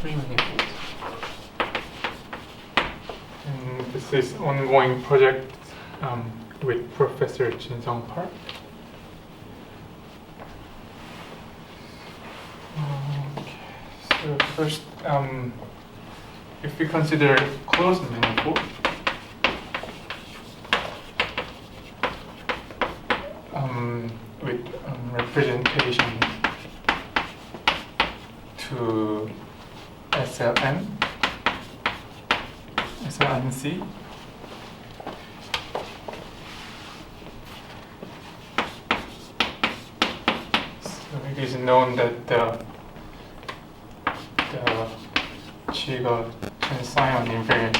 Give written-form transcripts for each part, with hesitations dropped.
free manifold. And this is ongoing project with Professor Jin Sung Park. So first, if we consider closed manifold, with representation to SLNC. So it is known that the Chern Simons invariant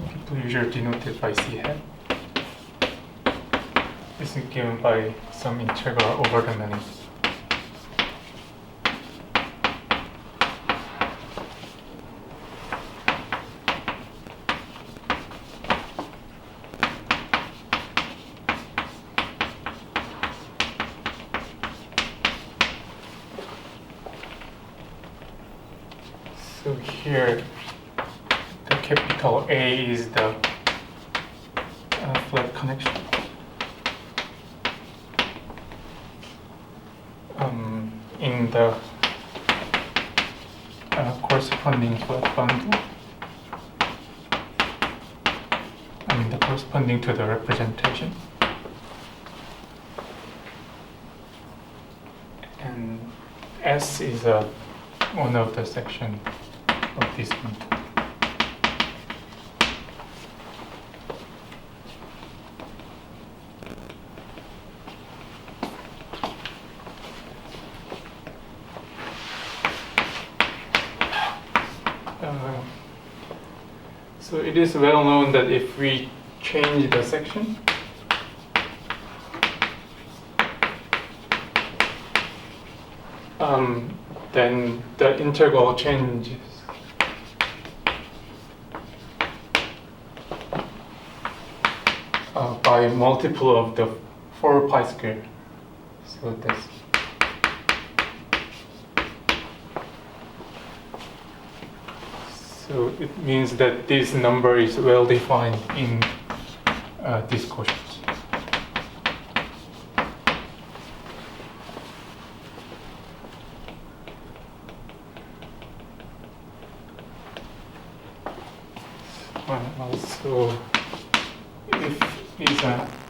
people usually denote it by C hat. This is given by some integral over the manifold. So here, the capital A is the flat connection. In the corresponding flat bundle, the corresponding to the representation. And S is one of the sections of this bundle. So it is well known that if we change the section, then the integral changes by multiple of the 4 pi squared. So that's so it means that this number is well defined in this quotient. Also, if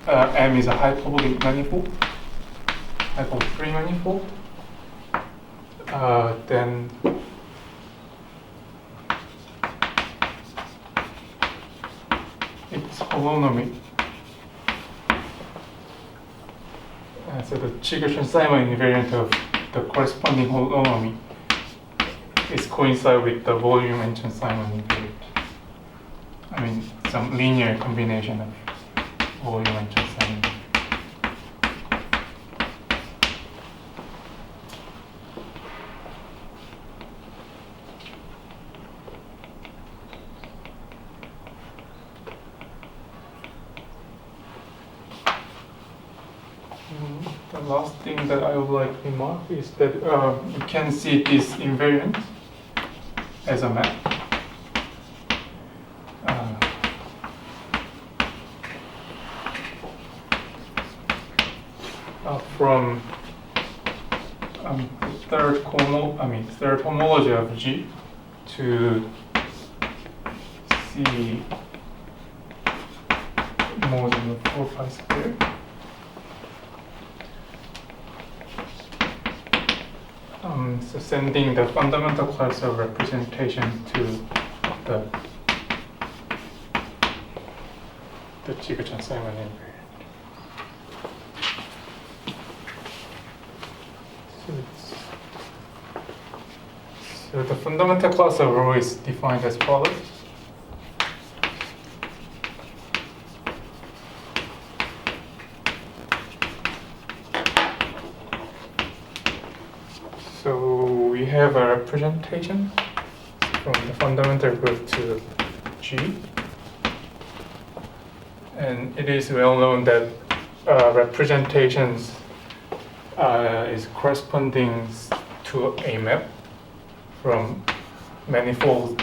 M is a hyperbolic manifold, hyperbolic free manifold, then its holonomy. So the Chern Simons invariant of the corresponding holonomy is coincide with the volume and Chern Simons invariant. Some linear combination of volume and Chern Simons. The last thing that I would like to remark is that you can see this invariant as a map. From third homology of G to C modulo 4 pi squared. So sending the fundamental class of representation to the Chern Simons invariant. So the fundamental class of rho is defined as follows. So we have a representation from the fundamental group to G. And it is well known that representations is corresponding to a map from manifold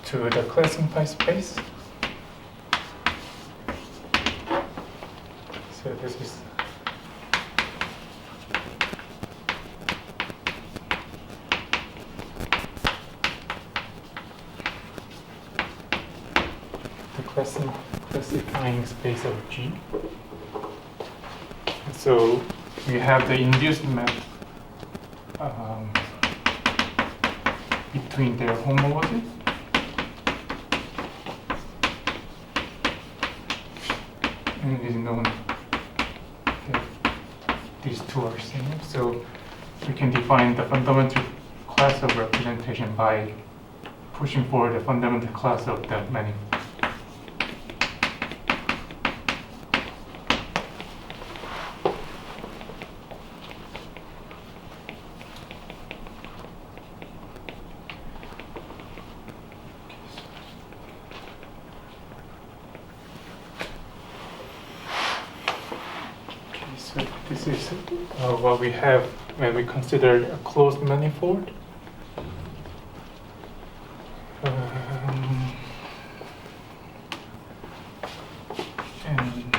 to the classified space. So this is the classifying space of G. So we have the induced map between their homology. And it is known that these two are same. So we can define the fundamental class of representation by pushing forward the fundamental class of the manifold. So this is what we have when we consider a closed manifold. And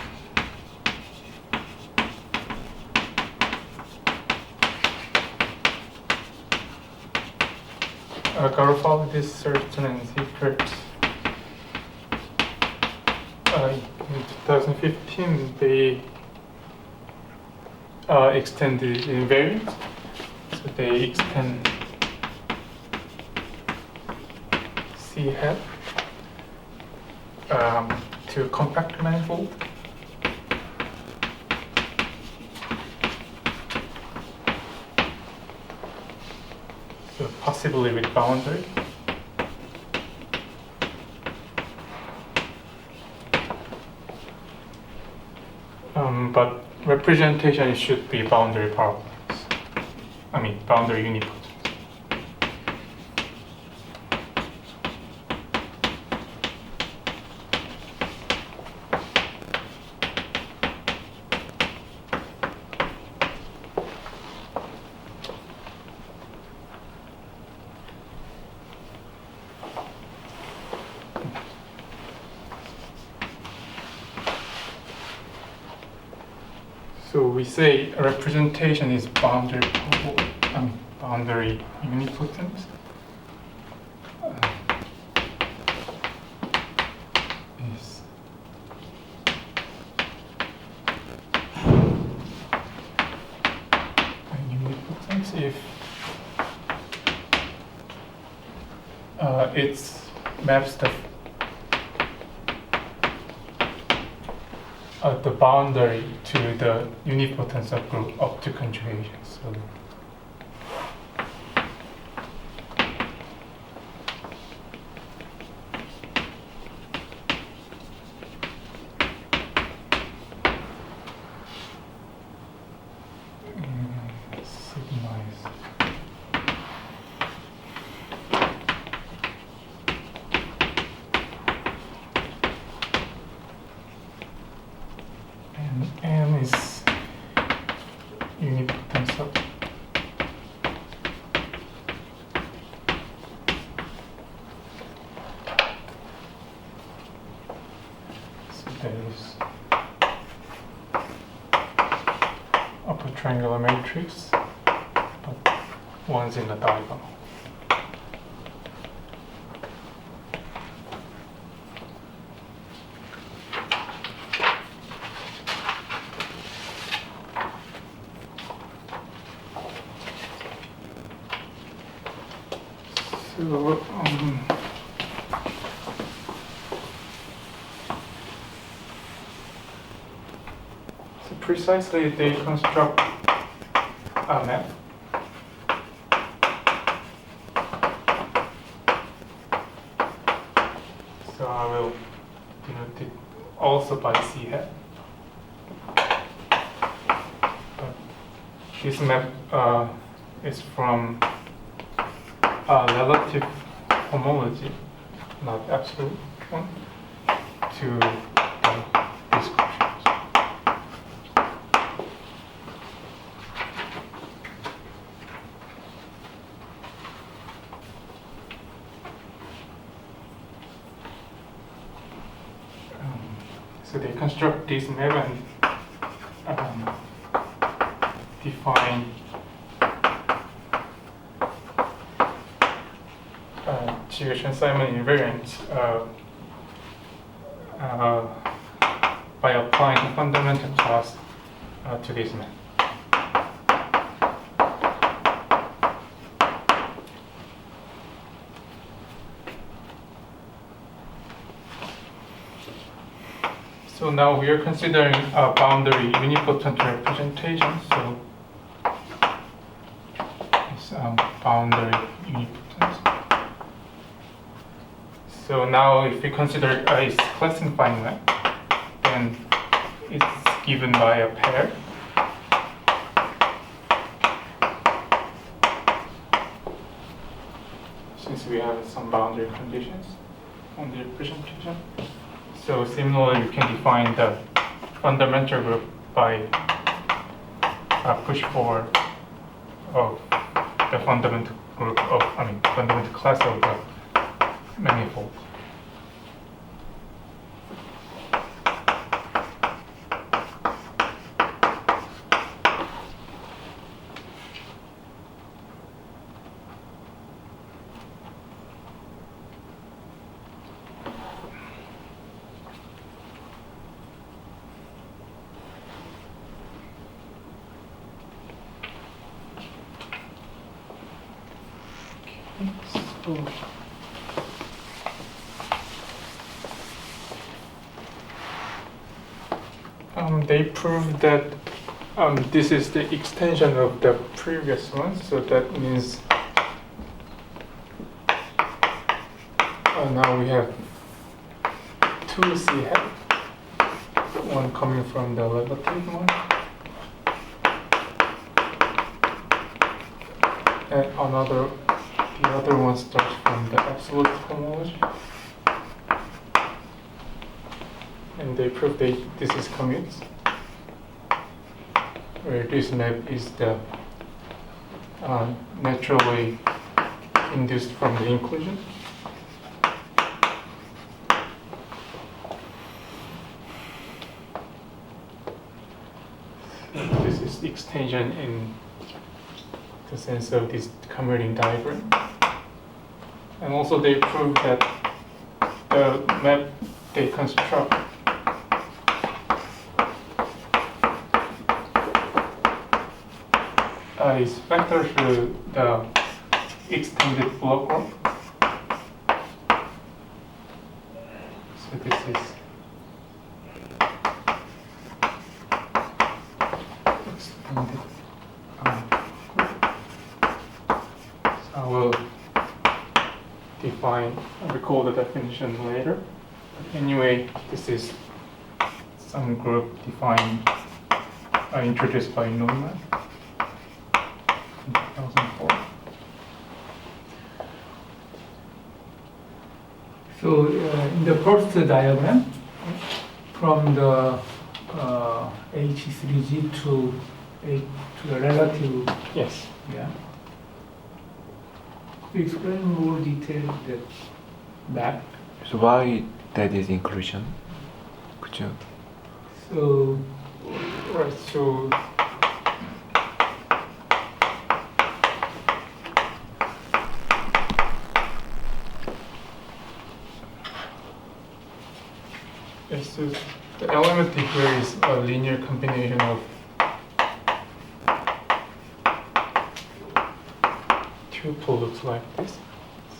Garofalo did certain secrets. In 2015, they extended invariant, so they extend C hat to a compact manifold. So possibly with boundary. But representation should be boundary power points. I mean boundary unipotence. So we say a representation is boundary unipotent. Is unipotent if it maps the boundary to the unipotence of group up to conjugation. So sigma is M is unipotence of so there is upper triangular matrix, but one's in the diagonal. So, so precisely they construct a map. So I will denote it also by C hat. But this map is from relative homology, not absolute one, to descriptions. So they construct this map and define Chern Simons invariant by applying the fundamental class to this map. So now we are considering a boundary unipotent representation. So it's boundary unipotent. So now if we consider a classifying map, then it's given by a pair. Since we have some boundary conditions on the representation. So similarly, we can define the fundamental group by a push forward of the fundamental group of, fundamental class of the manifold. They proved that this is the extension of the previous one, so that means now we have two C hat, one coming from the relative one, and the other one starts from the absolute homology. And they proved that this is commutes, where this map is the naturally induced from the inclusion. So this is the extension in the sense of this commuting diagram. And also they proved that the map they construct is vector through the extended block group. So this is extended group. So I will recall the definition later. But anyway, this is some group defined, introduced by Neumann. 2004. So in the first diagram, from the H3G to the relative, Yes. yeah. Could you explain more detail that map? So why that is inclusion? Could you? So Right. So yes, so the element here is a linear combination of tuple looks like this.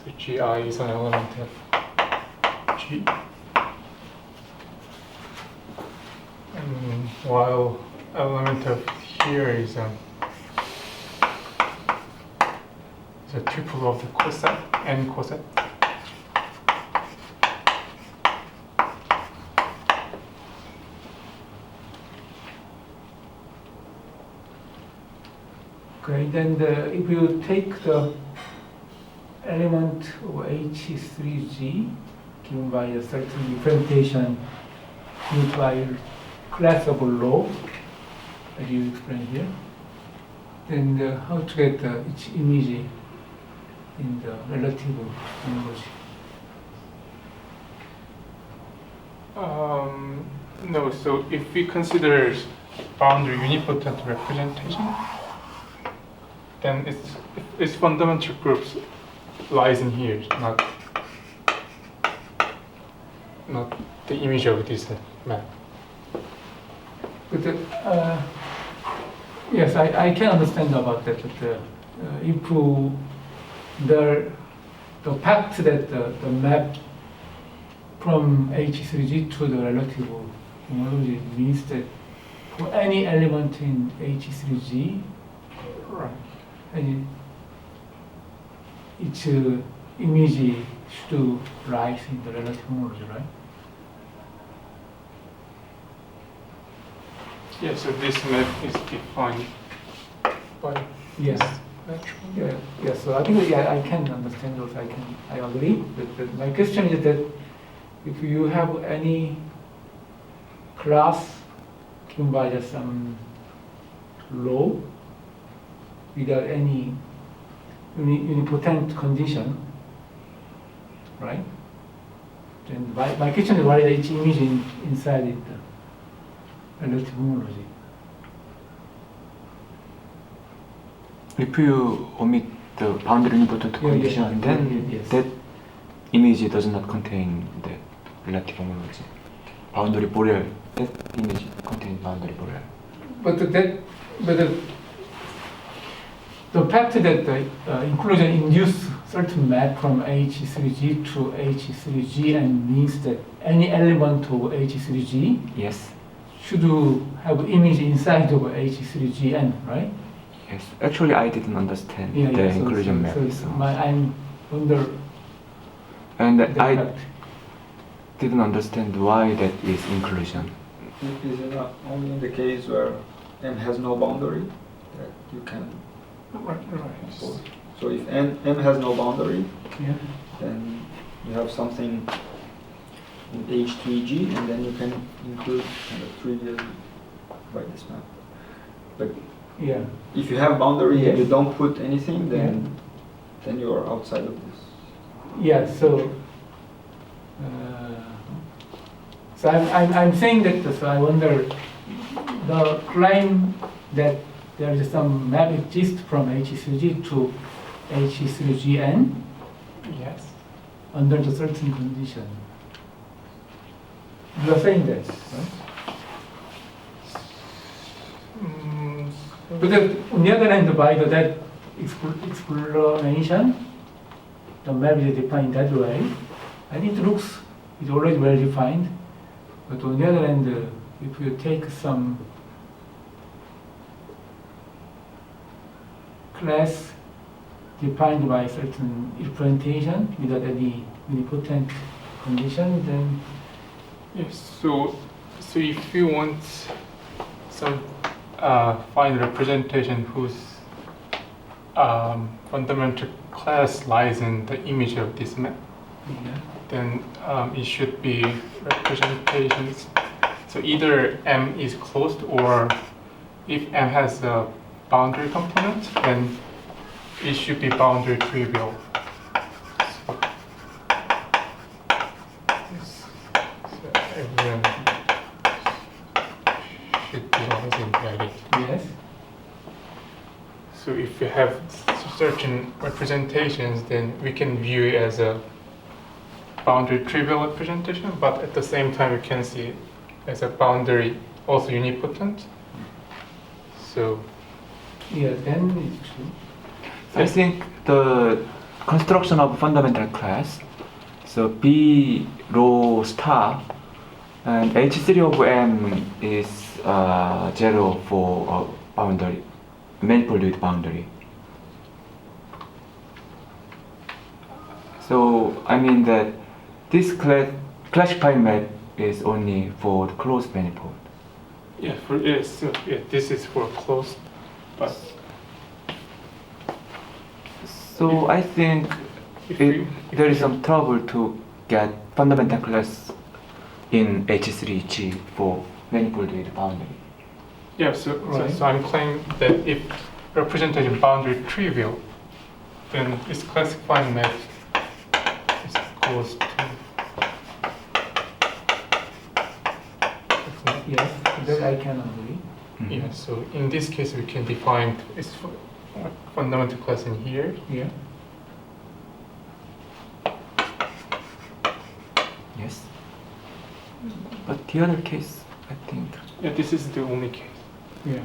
So GI is an element of G. And while element of here is a tuple of the coset, n coset. okay, then if you take the element of H3G given by a certain differentiation due to a classable law, as you explained here, then how to get each image in the relative homology? No, so if we consider boundary unipotent representation, then its fundamental groups lies in here, not the image of this map. But yes, I can understand about that. But if the fact that the map from H3G to the relative homology means that for any element in H3G, Right. and its image should rise in the relative homology, right? Yeah, so this map is defined by Yes. natural. Yeah. So I think I can understand those. I agree. But my question is that if you have any class given by just some law without any unipotent condition, right? Then my question is what is each image inside it, relative homology. If you omit the boundary unipotent condition, then yes. that image does not contain the relative homology. Boundary Borel, that image contains boundary Borel. But the fact that the inclusion induces certain map from H3G to H3G and means that any element of H3G Yes, should have image inside of H3GN, right? yes. Actually, I didn't understand the So- inclusion map. So I'm wonder And the I fact. didn't understand why that is inclusion. Is it not only in the case where M has no boundary that you can Right. impose? So if M has no boundary, Yeah. then you have something in H3G, and then you can include kind of trivial by this map. But Yeah. if you have boundary and you Yes. don't put anything, then you are outside of this. Yeah. So I'm saying that. So I wonder the claim that there is some map exists from H3G to H3GN Yes. under the certain condition. You are saying that, right? Mm, But on the other hand, by that explanation, the map is defined that way, and it looks it's already well defined. But on the other hand, if you take some class defined by certain representation without any unipotent condition, then yes. So if you want some find representation whose fundamental class lies in the image of this map, then it should be representations. So either M is closed, or if M has a boundary component, then it should be boundary trivial. So, yes. So everyone should be always invited. yes, So if we have certain representations, then we can view it as a boundary trivial representation, but at the same time we can see it as a boundary also unipotent. So yeah, then it's true. I think the construction of fundamental class, so B rho star and H3 of M is 0 for boundary, manifold with boundary. So I mean that this classified map is only for the closed manifold. yeah, this is for closed, but So I think if there is some trouble to get fundamental class in H3G for manifold with boundary. yeah, so Right. I'm claiming that if representation boundary trivial, then this classified map is close to Yes, that I can agree. Mhm. Yeah, so in this case, we can define its fundamental class in here. Yeah. Yes. But the other case, I think. Yeah, this is the only case. Yeah.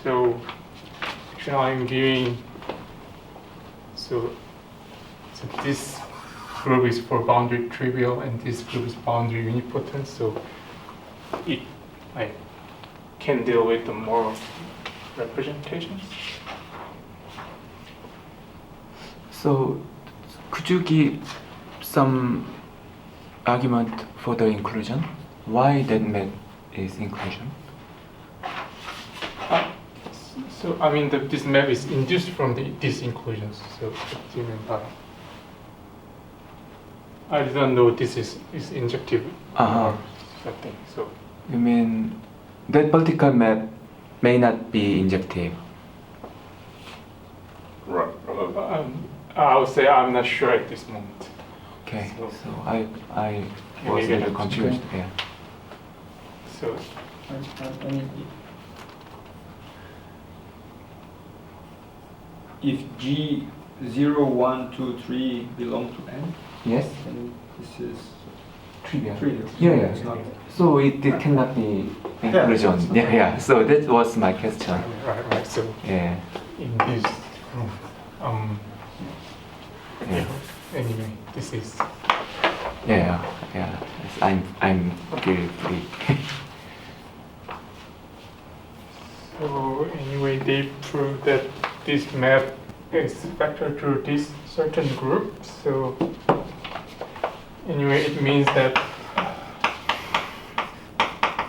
So actually, I'm viewing. So this group is for boundary trivial, and this group is boundary unipotent. So it I can deal with the more representations. So, could you give some argument for the inclusion? Why that map is inclusion? So I mean, this map is induced from these inclusions. So what do you mean by? I don't know this is injective Uh-huh. or something. So You mean that particular map may not be injective? I would say I'm not sure at this moment. Okay, So- so I Yeah, was a maybe little not. confused. Yeah. So I mean, if G 0, 1, 2, 3 belong to N, Yes. then this is Trivial. trivial. Yeah, yeah. It's not. So it cannot be inclusion. it's not. Yeah, yeah. So that was my question. right. So Yeah. in this group, Yeah. anyway, this is Yeah, yeah. Yes, I'm guilt free. so anyway they prove that this map is vectored through this certain group. So anyway, it means that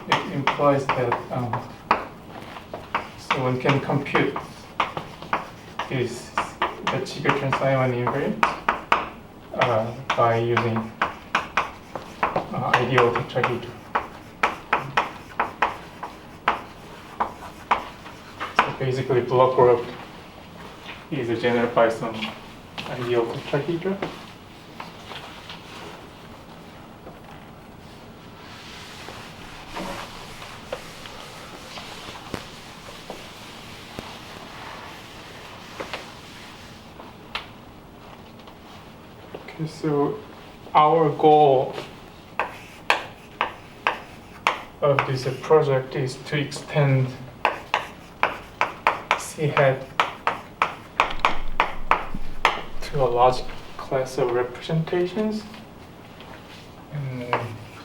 it implies that so one can compute this the Chern Simons invariant by using ideal tetrahedron. So basically, block group is generated by some ideal tetrahedron. Okay, so our goal of this project is to extend C hat to a large class of representations, and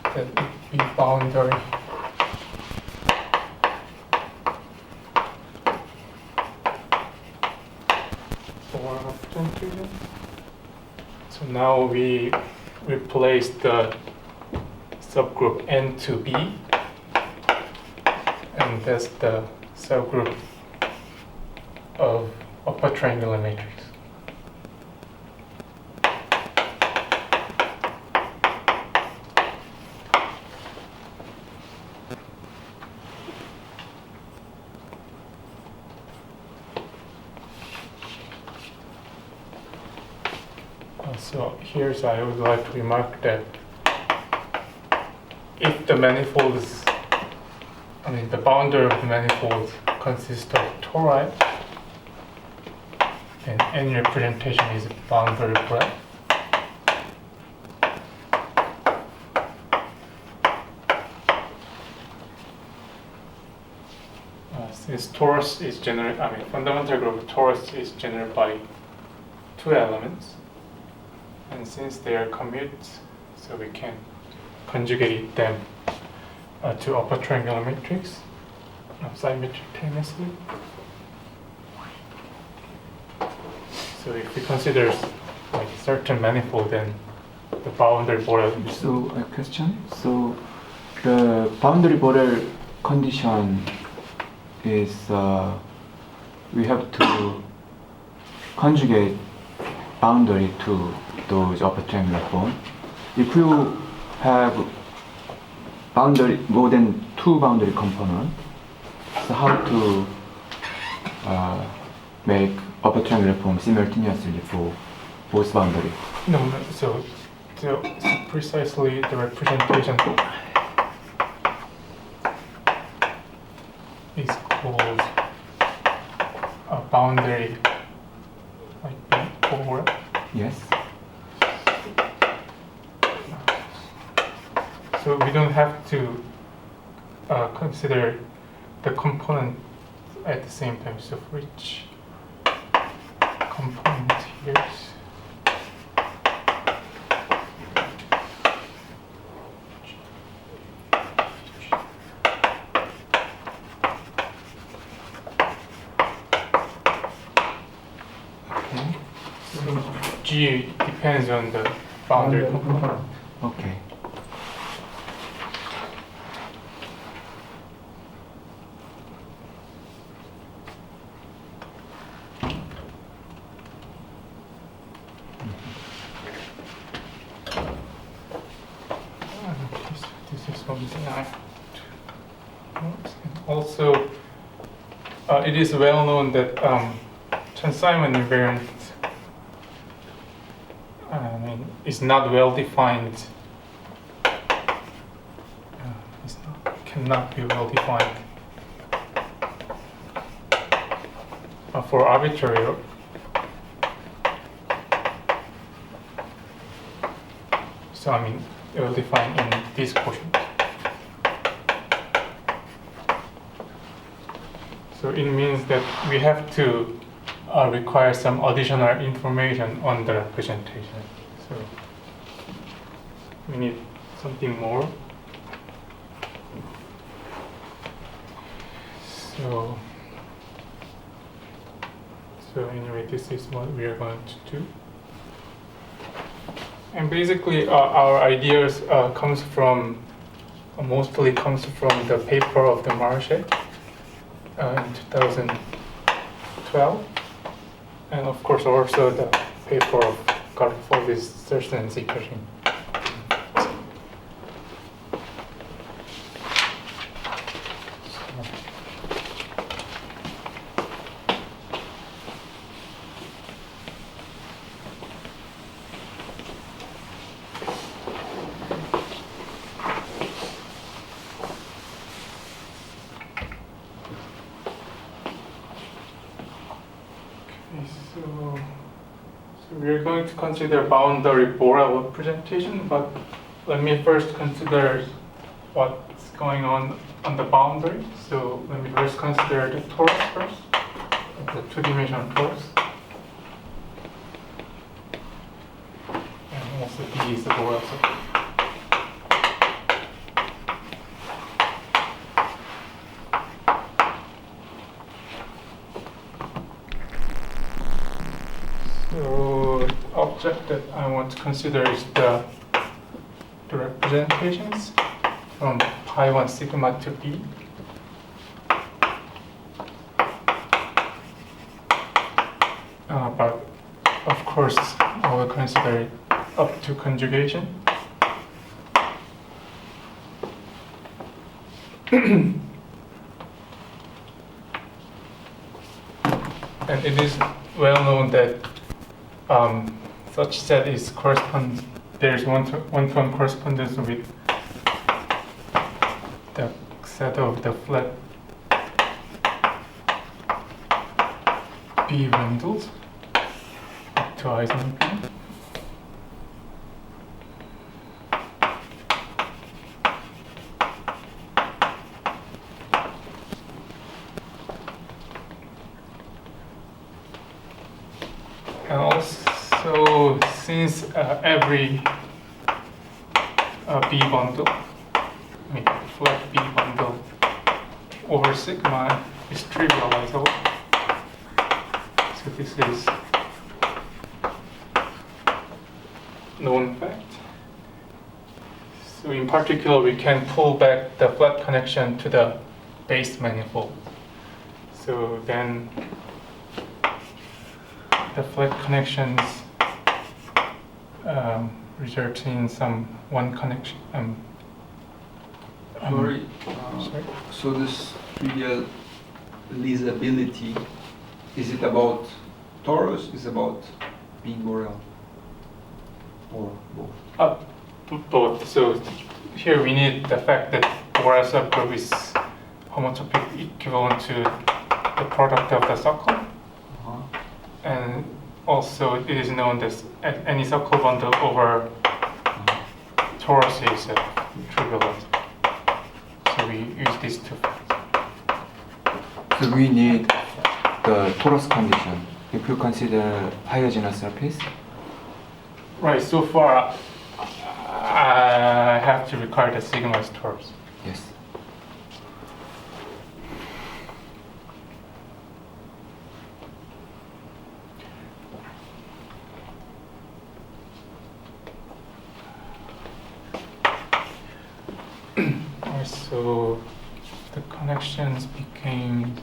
that would be boundary. For representation. So now we replace the subgroup N to B, and that's the subgroup of upper triangular matrix. So here's I would like to remark that if the manifolds, the boundary of the manifold consists of tori, then any representation is boundary breadth. Since torus is generated, fundamental group torus is generated by two elements. And since they are commutes, so we can conjugate them to upper triangular matrix simultaneously. So if we consider like certain manifold, then the boundary border. So a question. So the boundary border condition is we have to conjugate boundary to those upper triangular form. If you have boundary more than two boundary components, so how to make upper triangular form simultaneously for both boundary? No, so So precisely the representation is called a boundary, like the over. Yes. So we don't have to consider the component at the same time. So for each component here, Okay. so G depends on the boundary component. Okay. This is something I have to note. And also, it is well known that Chern Simons invariant is not well defined. Cannot be well defined for arbitrary. So well defined in this quotient. So it means that we have to require some additional information on the representation. So we need something more. So anyway, this is what we are going to do. And basically, our ideas mostly comes from the paper of the Marche in 2012, and of course also the paper of Garfoldi's Thurston's equation. So we are going to consider boundary Borel representation, but let me first consider what's going on the boundary. So let me first consider the torus first, the two-dimensional torus. And also D is the Borel surface. So object that I want to consider is the representations from pi 1 sigma to B. But of course, I will consider it up to conjugation. And it is well known that such set is there's one-to-one correspondence with the set of the flat B bundles up to Eisenberg. And also, since every B bundle, flat B bundle over sigma is trivializable, so this is known fact. So in particular, we can pull back the flat connection to the base manifold. So then the flat connections result in some one connection. Sorry. Sorry? So this trivializability, is it about torus? Is it about being Borel? or both? Both. So here we need the fact that polar subgroup is homotropic equivalent to the product of the circle, and also it is known that any circle bundle over torus is trivial. So we use these two facts. So we need the torus condition if you consider homogeneous surface. Right. So far, I have to require the sigma is torus. Yes. Alright, so the connections became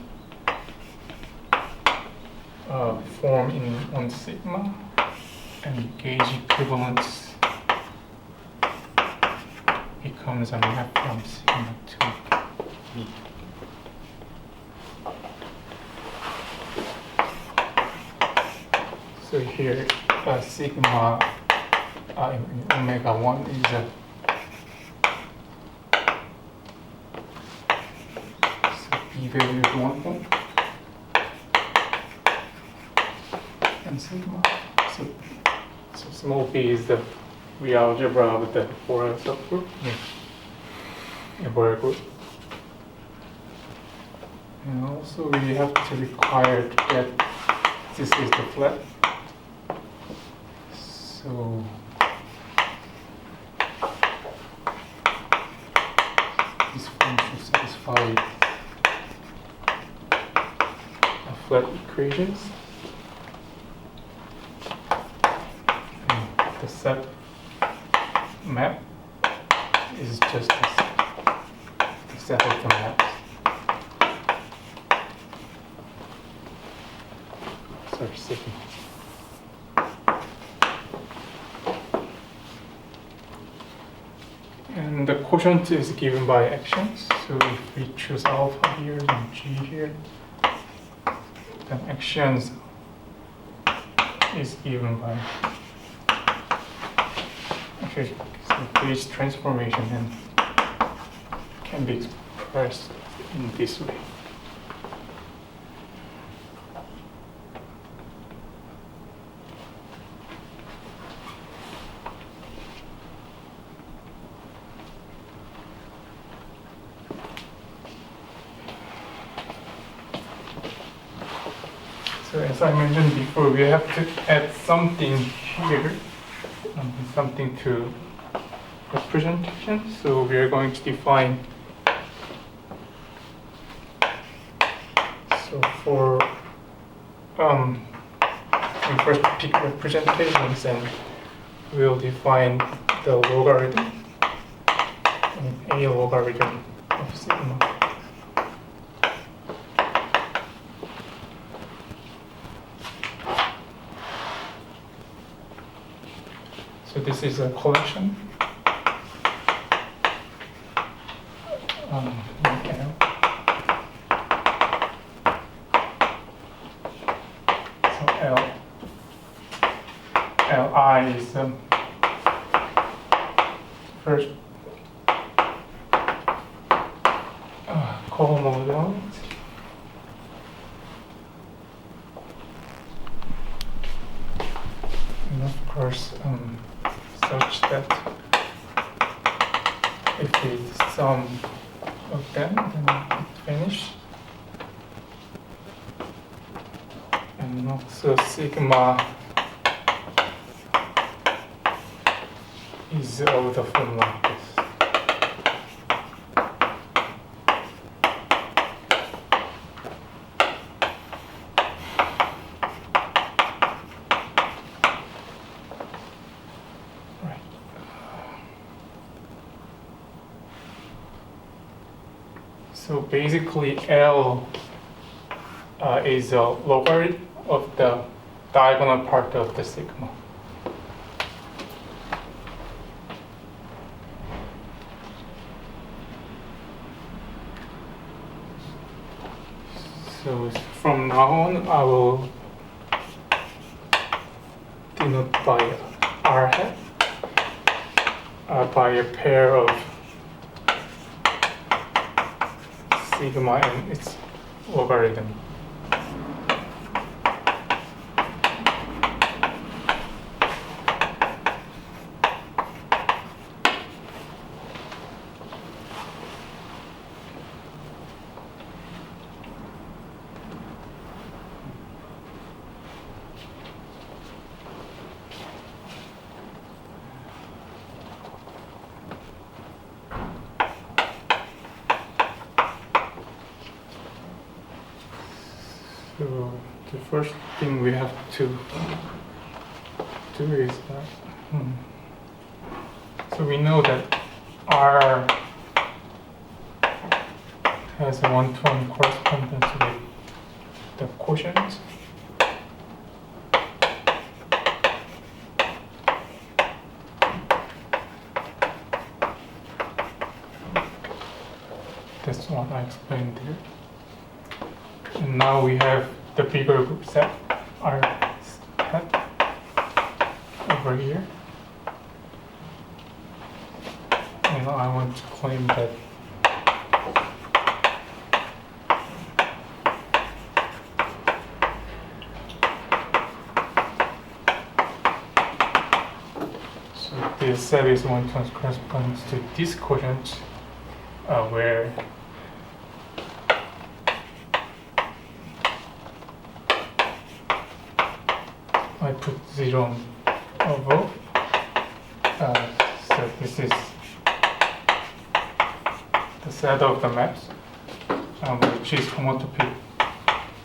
form in one sigma, and gauge equivalence becomes a map from sigma to V. So here sigma omega 1 is a B value is 1 and sigma. So small b is the real algebra of the Fourier subgroup. Fourier group. And also we have to require to get this is the flat. So this form should satisfy the flat equations. And the set map is just the set of the maps. Sorry, sigma. And the quotient is given by actions. So if we choose alpha here and g here, then actions is given by actually so gauge transformation and can be expressed in this way. So as I mentioned before, we have to add something here, something to representation. So we are going to define. So for we first pick representations, and we'll define the logarithm, a logarithm of sigma. So this is a collection. L. So Li is first column element. And of course, such that if we sum of them, then it finish. And also sigma is of the form like this. So basically, L is a logarithm of the diagonal part of the sigma. So from now on, I will denote by R hat. by a pair of sigma and its logarithm. So the first thing we have to do is that, so we know that R has a one-to-one correspondence with the quotient. That's what I explained here. And now we have the bigger group set, R hat, over here. And I want to claim that so this set is one-to-one corresponds to this quotient where I put 0 above. So this is the set of the maps, which is homotopy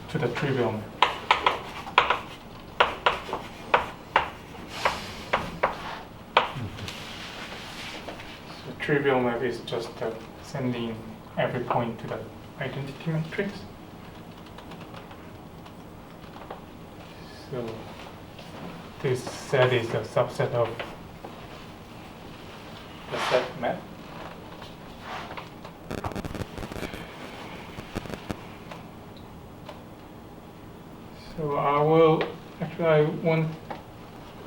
to the trivial map. So trivial map is just sending every point to the identity matrix. So this set is a subset of the set map. So I will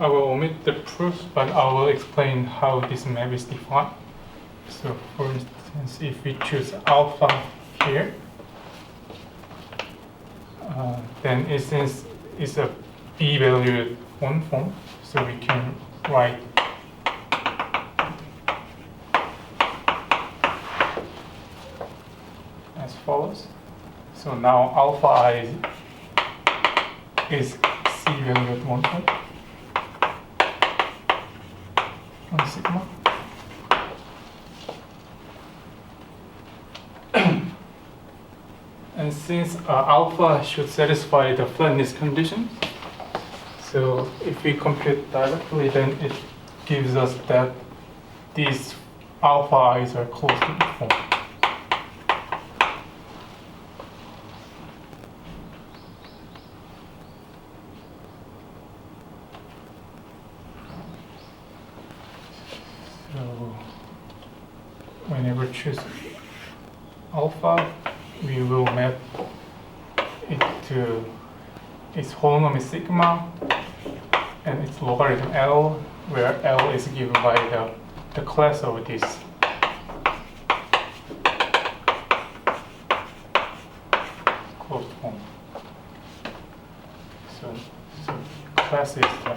omit the proofs, but I will explain how this map is defined. So for instance, if we choose alpha here, then since it's a b-valued one form, so we can write as follows. So now alpha I is c-valued one form on sigma. And since alpha should satisfy the flatness condition, so if we compute directly, then it gives us that these alpha i's are close to the form. So whenever we choose alpha, we will map it to its holonomic sigma and its logarithm L, where L is given by the class of this closed form. So class is the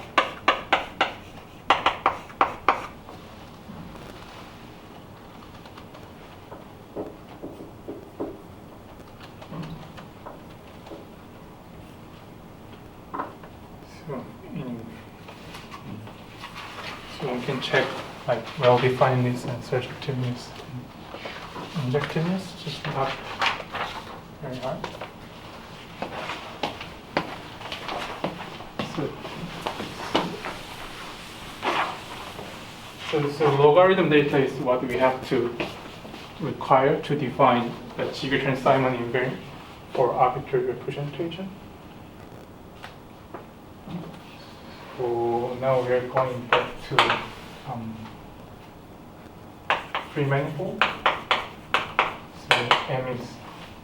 so we can check like well-definedness and surjectiveness and injectiveness, just not very hard. So logarithm data is what we have to require to define the Chern Simons invariant for arbitrary representation. So now we are going back to free manifold. So M is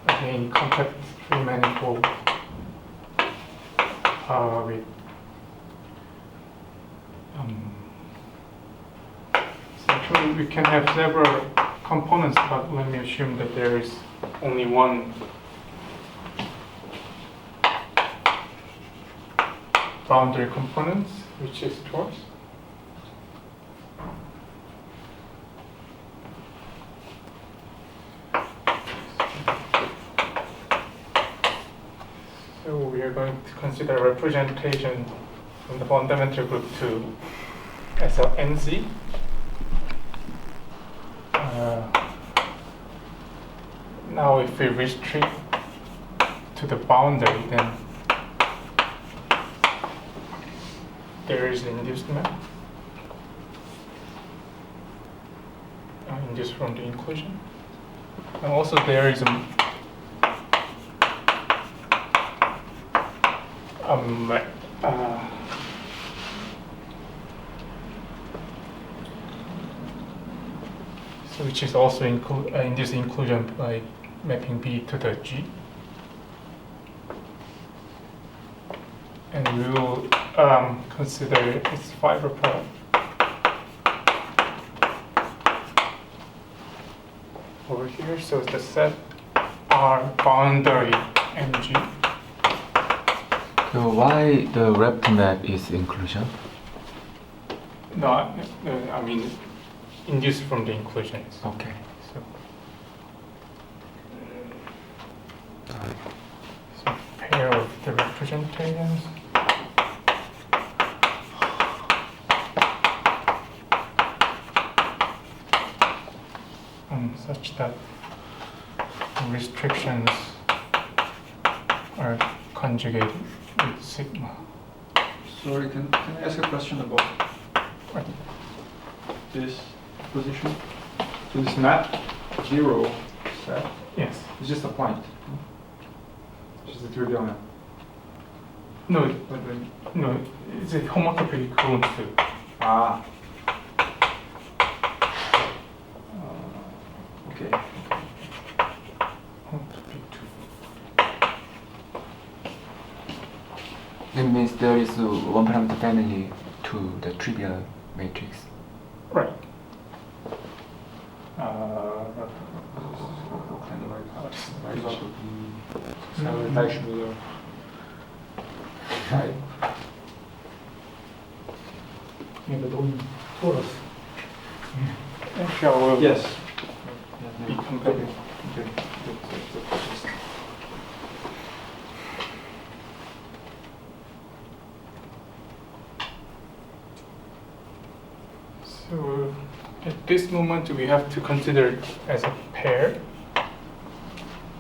again compact free manifold with Actually, we can have several components, but let me assume that there is only one boundary component, which is torus. So we are going to consider representation from the fundamental group 2 as a NC. Now if we restrict to the boundary, then there is induced map. Induced from the inclusion. And also there is a so which is also induced inclusion by mapping B to the G. And we will consider its fiber product over here. So the set R boundary MG. So why the wrapped map is inclusion? No, I mean induced from the inclusions. Okay. So pair of the representations. Such that the restrictions are conjugated with sigma. Sorry, can I ask a question about Right. this position? So this map, 0 set, Yes. is just a point. Just a trivial map. No, But then, no, it's a homotopy equivalent to. Okay. Homotopy to. That means there is one parameter family to the trivial matrix. Right. Kind of like result of the Weishmuller. Right. Yeah, but on torus. Actually, I will Yes. be comparing. Okay. So at this moment we have to consider it as a pair.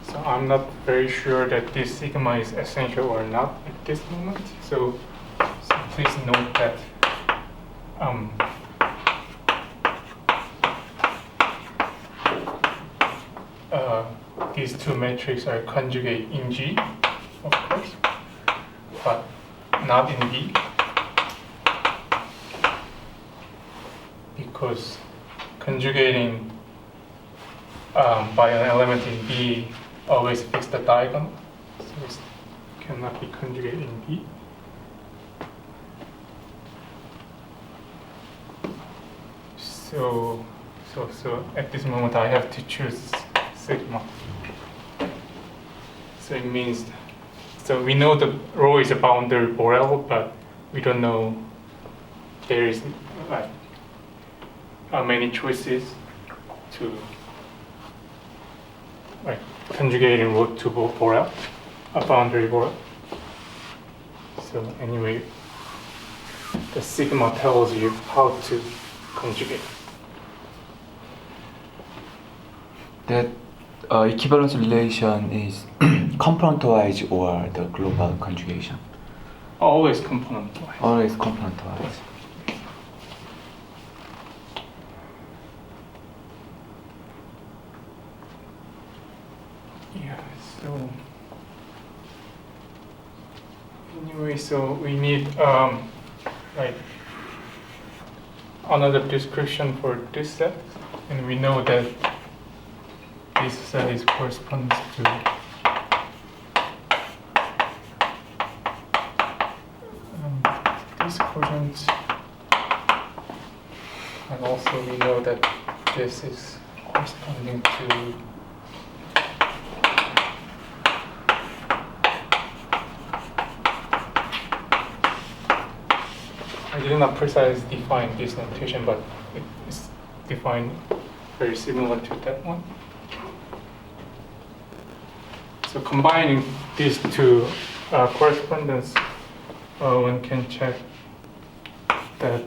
So I'm not very sure that this sigma is essential or not at this moment. So please note that these two matrices are conjugate in G, of course, but not in B. Because conjugating by an element in B always fix the diagonal, so it cannot be conjugated in B. So at this moment I have to choose sigma. So it means, so we know the rho is a boundary Borel, but we don't know there is like many choices to like conjugating rho to Borel, a boundary Borel. So anyway, the sigma tells you how to conjugate. That equivalence relation is component-wise or the global conjugation? Always component-wise. Always component-wise. Yeah, so anyway, so we need like another description for this set, and we know that this set is corresponds to this quotient And also we know that this is corresponding to I did not precisely define this notation, but it is defined very similar to that one. So combining these two correspondence, one can check that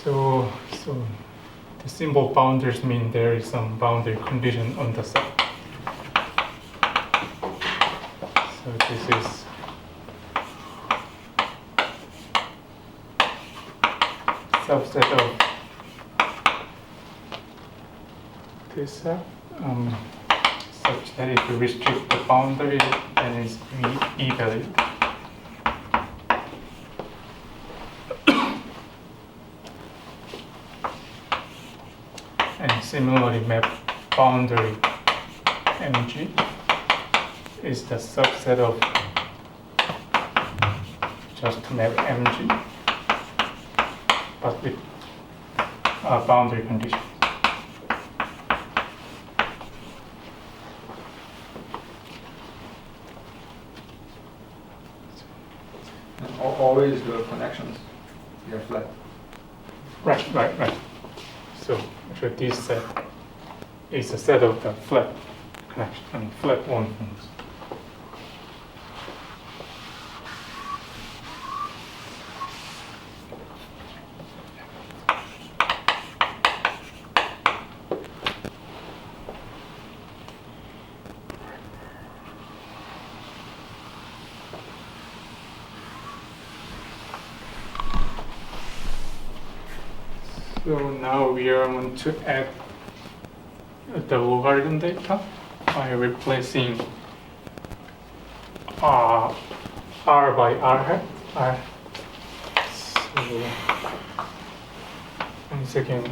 So the symbol boundaries mean there is some boundary condition on the set. So this is subset of this set, such that if you restrict the boundary, then it's evaluated. And similarly, map boundary mg is the subset of just map mg, but with boundary conditions. And always the connections, they are flat. Right. So this set is a set of the flat connection, flat one things. So now we are going to add the logarithm data by replacing r by r hat. So once again,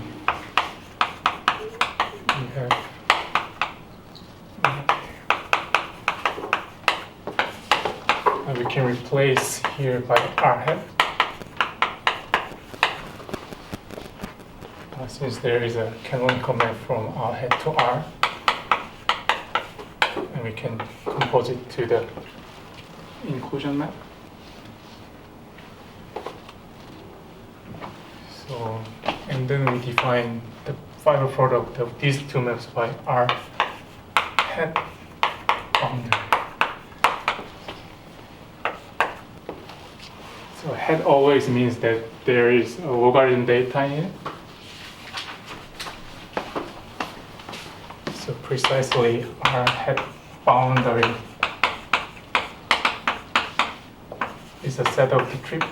we have and we can replace here by r hat. Since there is a canonical map from R hat to R, and we can compose it to the inclusion map. So, and then we define the final product of these two maps by R hat boundary. So hat always means that there is a logarithm data in it. So precisely our hat boundary is a set of the trip.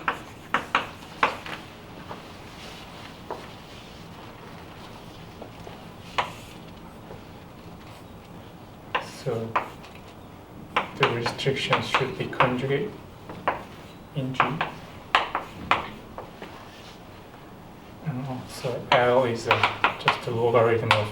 So the restrictions should be conjugate in G. And also L is just a logarithm of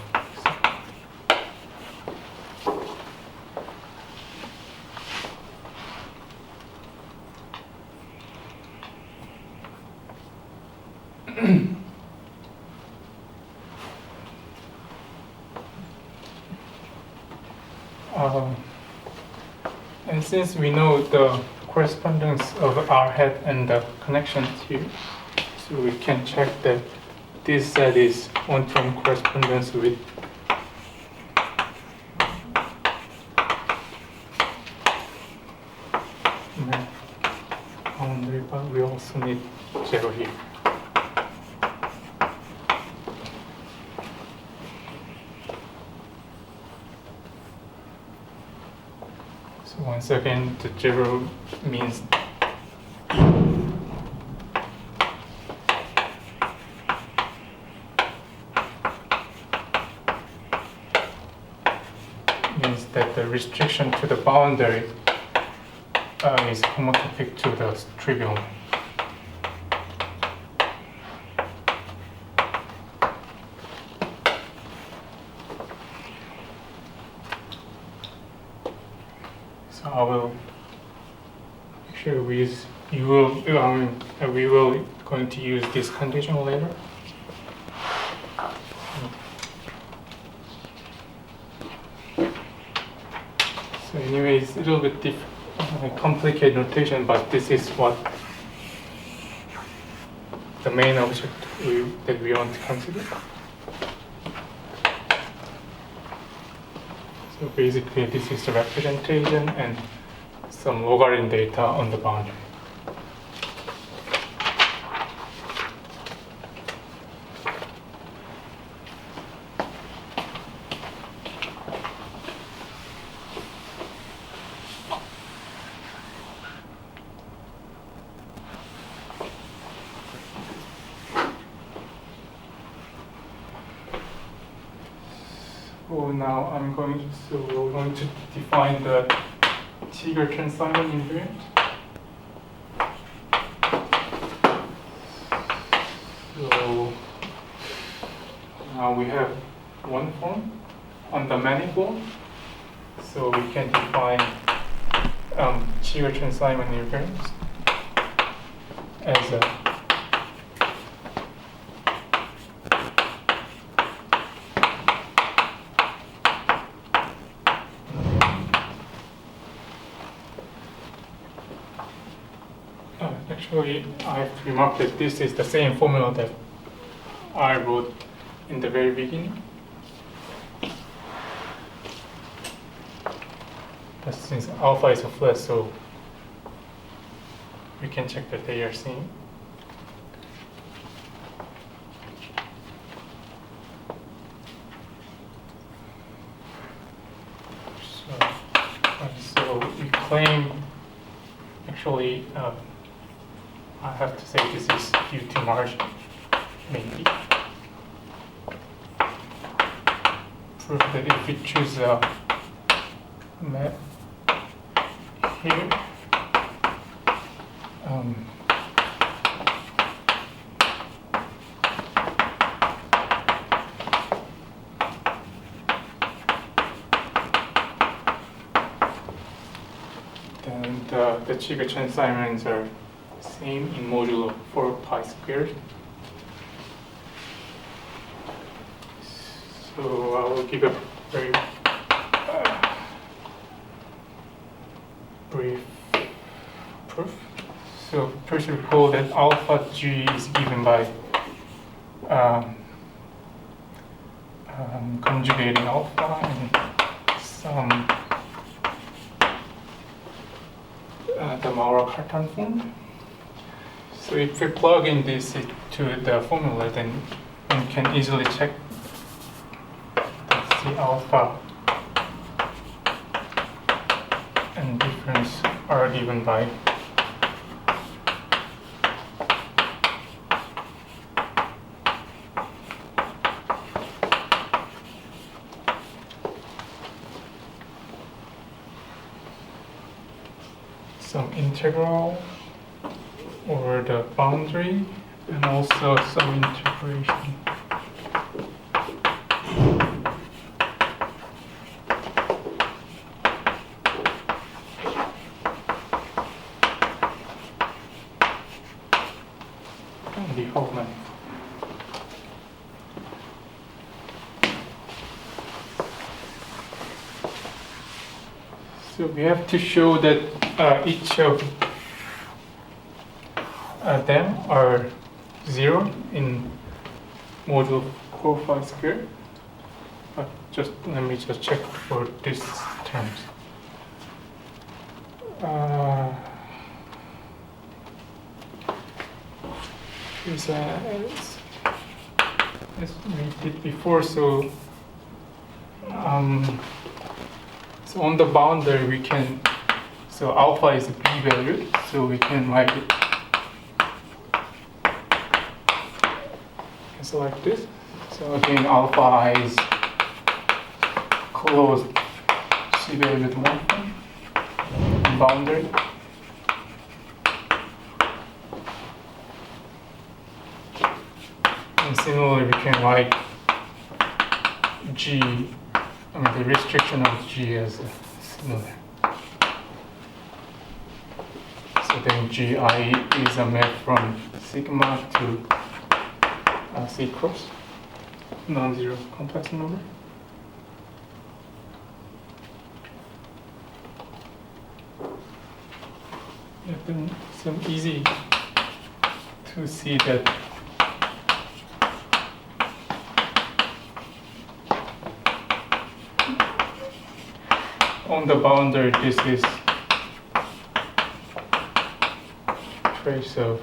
and since we know the correspondence of R hat and the connections here, so we can check that this set is one-to-one correspondence with boundary, but we also need 0 here. So once again, the 0 means that the restriction to the boundary is homomorphic to the trivial one. So I will share with you. We will going to use this condition later. So anyway, it's a little bit complicated notation, but this is what the main object that we want to consider. So basically, this is the representation and some logarithm data on the boundary. So now we're going to define the Chern Simons invariant. So now we have one form on the manifold. So we can define Chern Simons invariance as a actually, I have to remark that this is the same formula that I wrote in the very beginning. But since alpha is a flat, so we can check that they are same. So we claim, actually, I have to say this is due to margin, maybe. Prove that if we choose a map here, then the Chern Simons are same in modulo 4 pi squared. So I will give a very brief proof. So first recall that alpha g is given by conjugating alpha and some the Maurer-Cartan form. So if we plug in this to the formula, then we can easily check that the alpha and difference are given by some integral over the boundary and also some integration. And the whole length. So we have to show that each of them are 0 in modulo 4 pi squared. But just let me just check for these terms. As we did before, so so on the boundary we can, so alpha is b valued, so we can write it so like this. So again, alpha I is closed C valued one boundary. And similarly, we can write the restriction of G as similar. So then GI is a map from sigma to C cross, non-zero complex number. Yeah, then it's easy to see that on the boundary this is trace of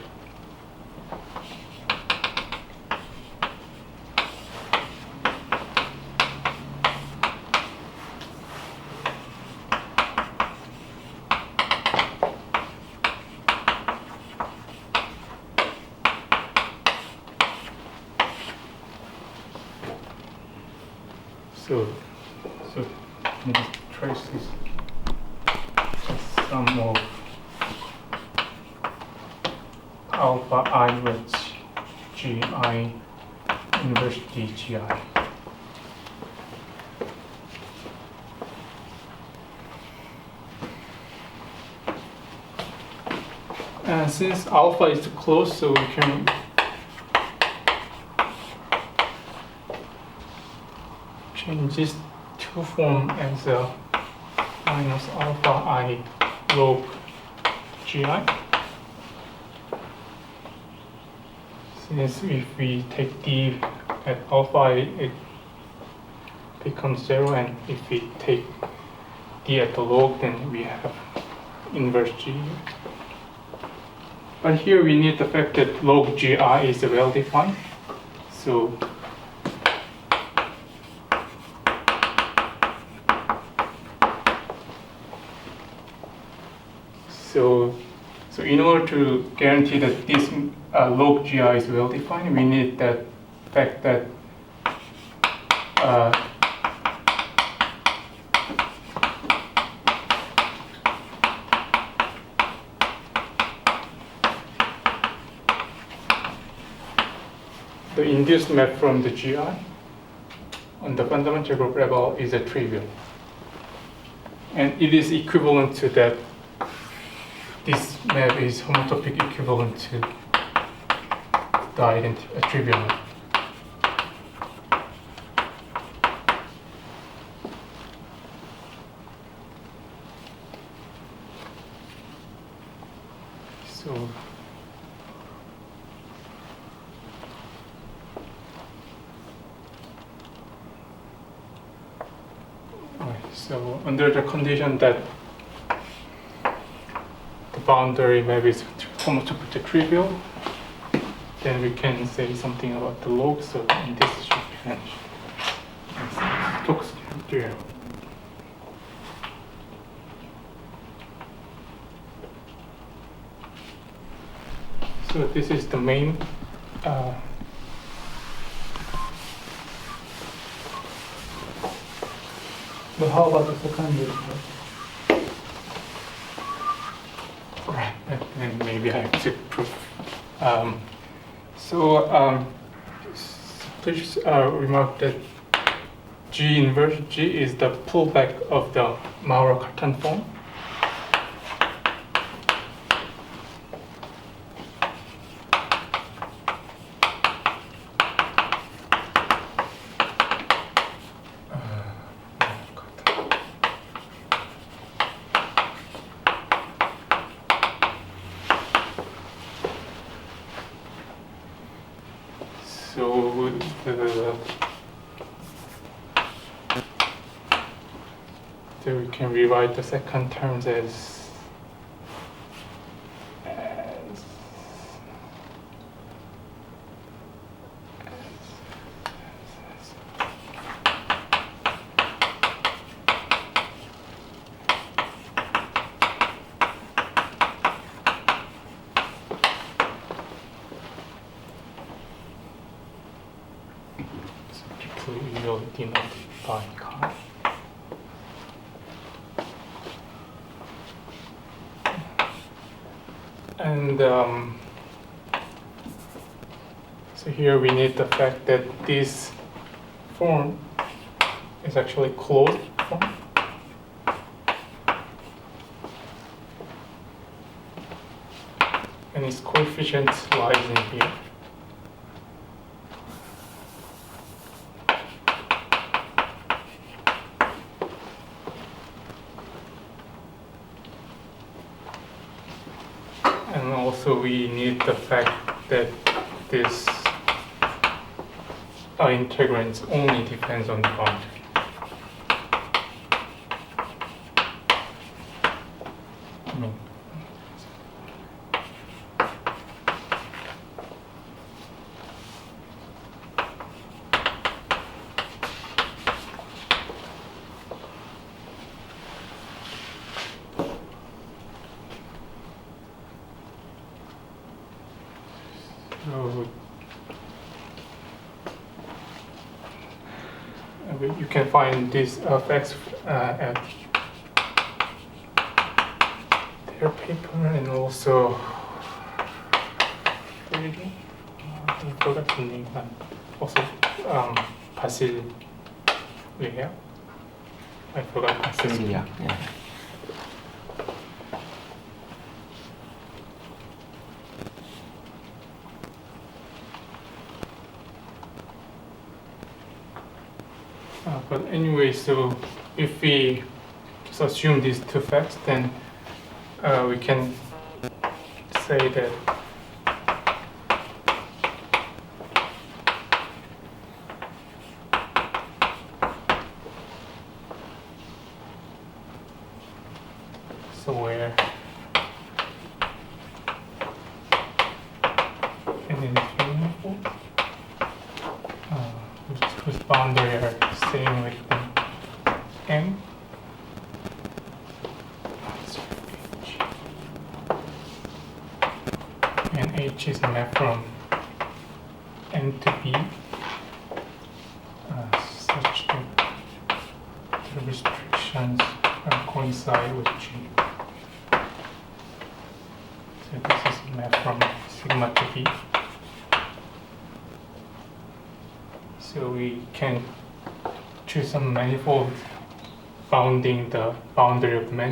so this trace is just sum of alpha I with gi inverse dgi. And since alpha is close, so we can change this to form as a minus alpha I log gi. Since if we take d at alpha I, it becomes 0, and if we take d at the log, then we have inverse g. But here we need the fact that log gi is well defined. So in order to guarantee that this log gi is well defined, we need that fact that the induced map from the gi on the fundamental group level is a trivial, and it is equivalent to that. This map is homotopic equivalent to the trivial map. So under the condition that the boundary map is homotopic to trivial, then we can say something about the log. So in this should talks here. So this is the main But how about the secondary? right, and maybe I have to prove. Please remark that G inverse G is the pullback of the Maurer-Cartan form. So we can rewrite the second terms as we will denote by chi. And So here we need the fact that this form is actually closed form. And its coefficient lies in here. And also we need the fact that this integrand only depends on the boundary. I mean, so you can find this effects at their paper and also I forgot the name. Also Basil Leah. I forgot Basil. Cecilia. Yeah. But anyway, so if we just assume these two facts, then we can say that so where and in the whose boundary are same with the M. And H is mapped from M to B such that the restrictions coincide with G. So this is mapped from sigma to B. So we can choose some manifold bounding the boundary of the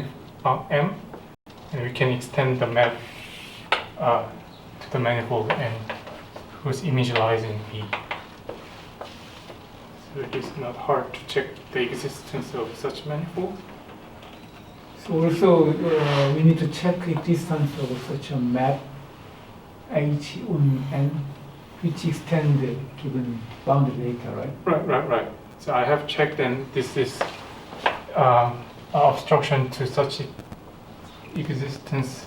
M, and we can extend the map to the manifold M whose image lies in B. So it is not hard to check the existence of such manifold. So also we need to check the distance of such a map H on N, which extend the given boundary data, right? Right. So I have checked, and this is obstruction to such existence.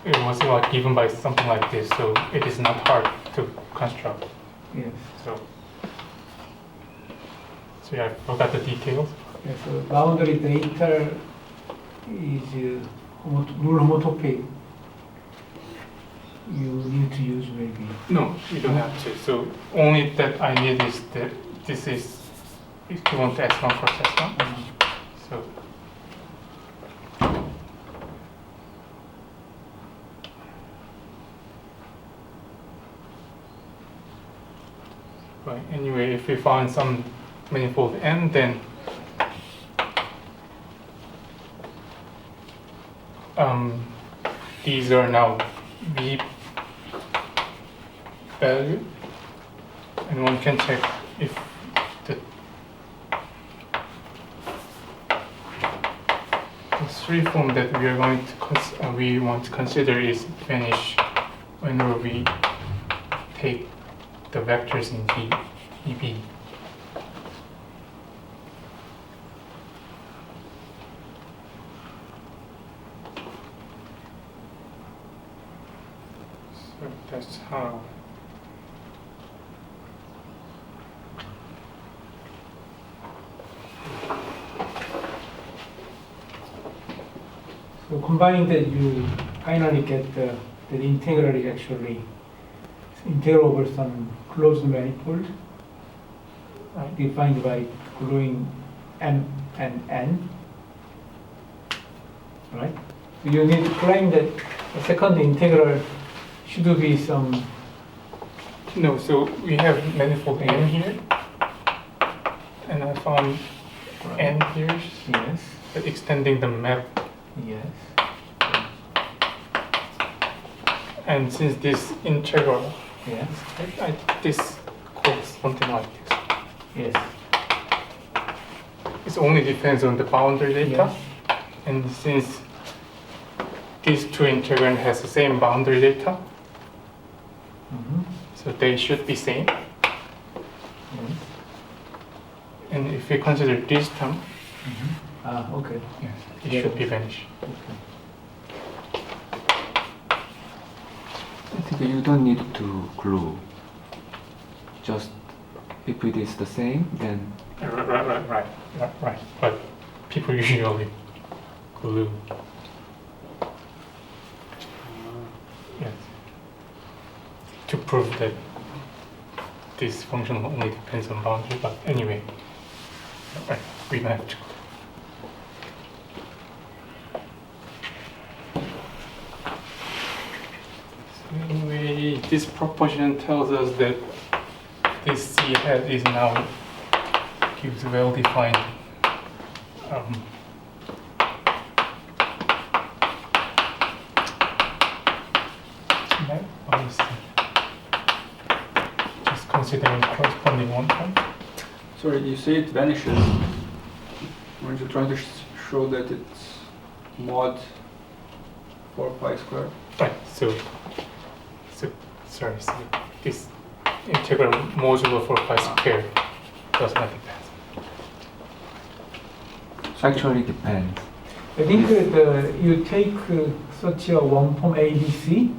It was like given by something like this, so it is not hard to construct. Yes. So yeah, I forgot the details. Yeah, so boundary data is null homotopy. You need to use maybe. No, you don't have to. So only that I need is that this is equivalent to S1 cross S1. So right. Anyway, if we find some manifold N, then these are now V value, and one can check if the three form that we are going to we want to consider is vanished whenever we take the vectors in V, EB. So that's how. So combining that, you finally get the integral is actually integral over some closed manifold defined by gluing M and N. right? You need to claim that the second integral should be some. No, so we have manifold n here, and I found n here, Yes. but extending the map. Yes. And since this integral, Yes. this quotes something like this. Yes. It only depends on the boundary data, Yes. and since these two integrand has the same boundary data, Mm-hmm. so they should be same. Yes. And if we consider this term, Mm-hmm. Ah, okay. yes, it should be vanished. Okay. I think you don't need to glue. Just if it is the same, then Right. But people usually glue. Yes. To prove that this function only depends on boundary, but anyway, right, we have to. So anyway, this proposition tells us that this C hat is now gives well-defined map. Just considering corresponding one term. Sorry, you say it vanishes. Weren't you trying to show that it's mod 4 pi squared? Right. So this integral modulo for pi square does not depend. actually depends. I think you take such a one form ABC,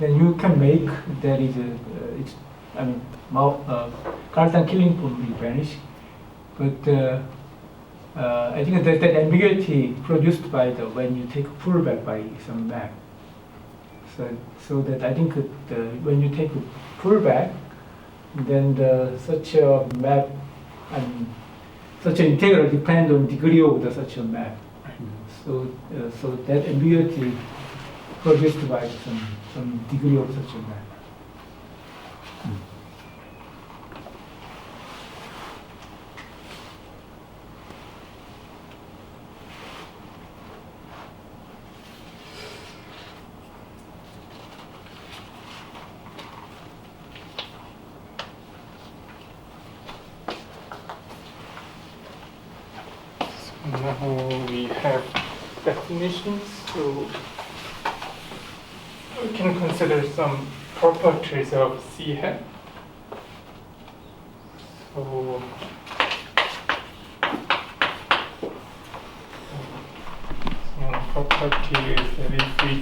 then you can make that is it's I mean Cartan killing form will vanish, but I think that ambiguity produced by the when you take pullback by some map. So that I think when you take pullback, then such a map and such an integral depends on degree of such a map. So that ambiguity produced by some degree of such a map. Now we have definitions, so we can consider some properties of C hat. So one property is that if we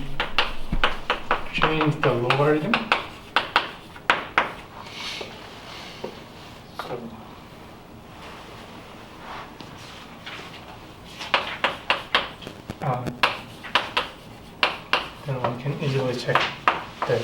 change the logarithm, so then one can easily check that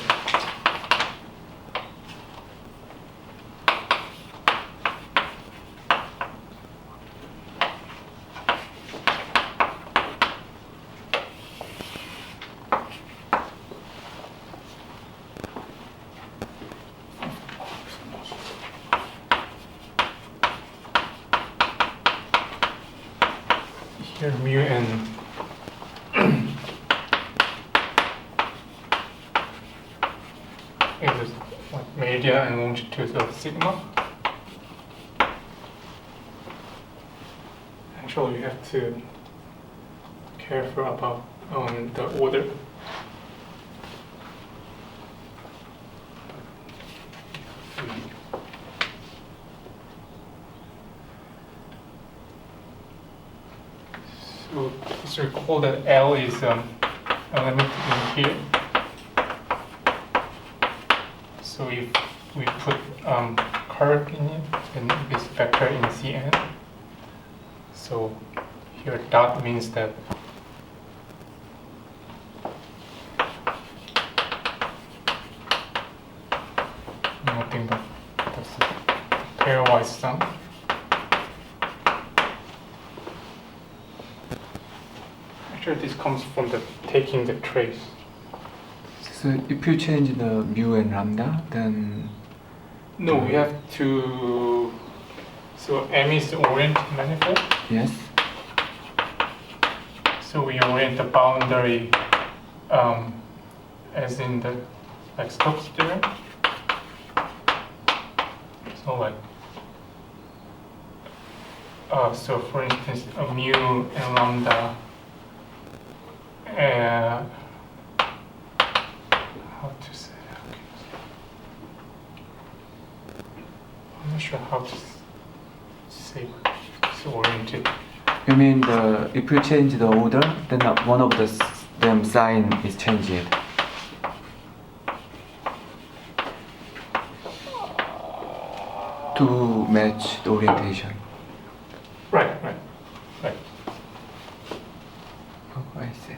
here mu and is like media and longitude of sigma. Actually, you have to be careful about the order. So just recall that L is element in here. So if we put curve in it, then this vector in Cn. So here dot means that nothing but that's a pairwise sum. Actually, this comes from the taking the trace. So if you change the mu and lambda, then No, we have to. So M is the orient manifold. yes. So we orient the boundary as in the like Stokes theorem. So like so for instance a mu and lambda how to say I'm not sure how to say it's oriented. You mean if you change the order, then one of them sign is changed. To match the orientation. Right. Oh, I see.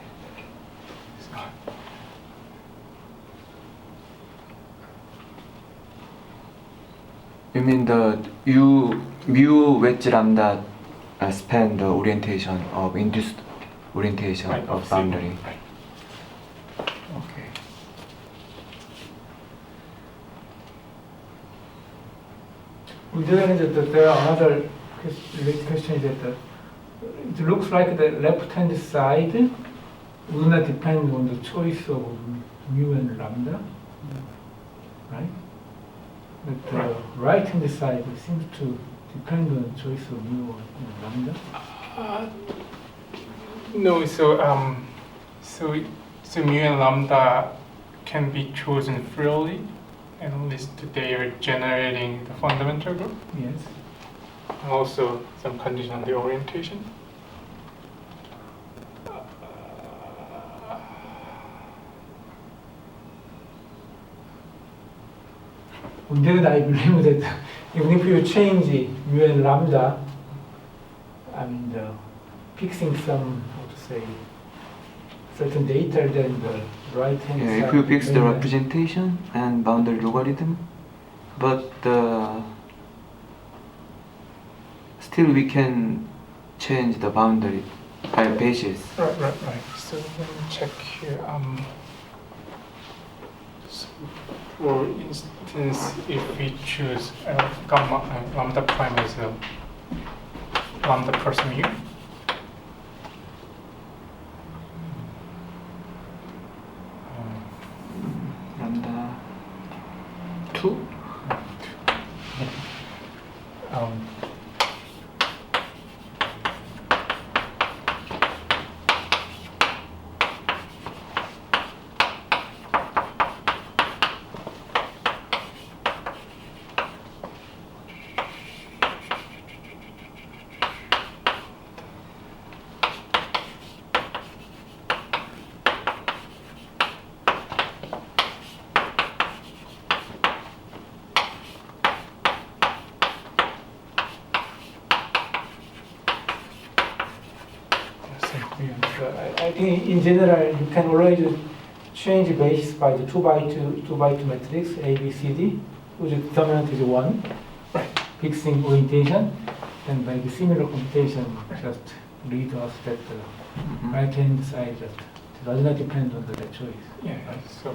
You mean the mu wedge lambda span the orientation of induced orientation Right, of boundary. Right. Okay. On the other hand, there are another related question that it looks like the left-hand side will not depend on the choice of mu and lambda, right? But the right-hand side seems to depend on the choice of mu and lambda. No, so mu and lambda can be chosen freely, and at least they are generating the fundamental group, Yes. and also some condition on the orientation. On the other hand, I believe that even if you change mu and lambda, I mean, fixing some, how to say, certain data, then the right-hand side. Yeah, if you fix the remain- representation and boundary logarithm, but still we can change the boundary basis. Right. So let me check here. So for instance, if we choose gamma lambda prime as a lambda plus mu, Lambda 2. um, I think in general, you can always change the basis by the 2x2 matrix, A, B, C, D, whose determinant is 1, fixing orientation, and by the similar computation, just lead us that the Mhm. right-hand side just does not depend on the choice. yeah. So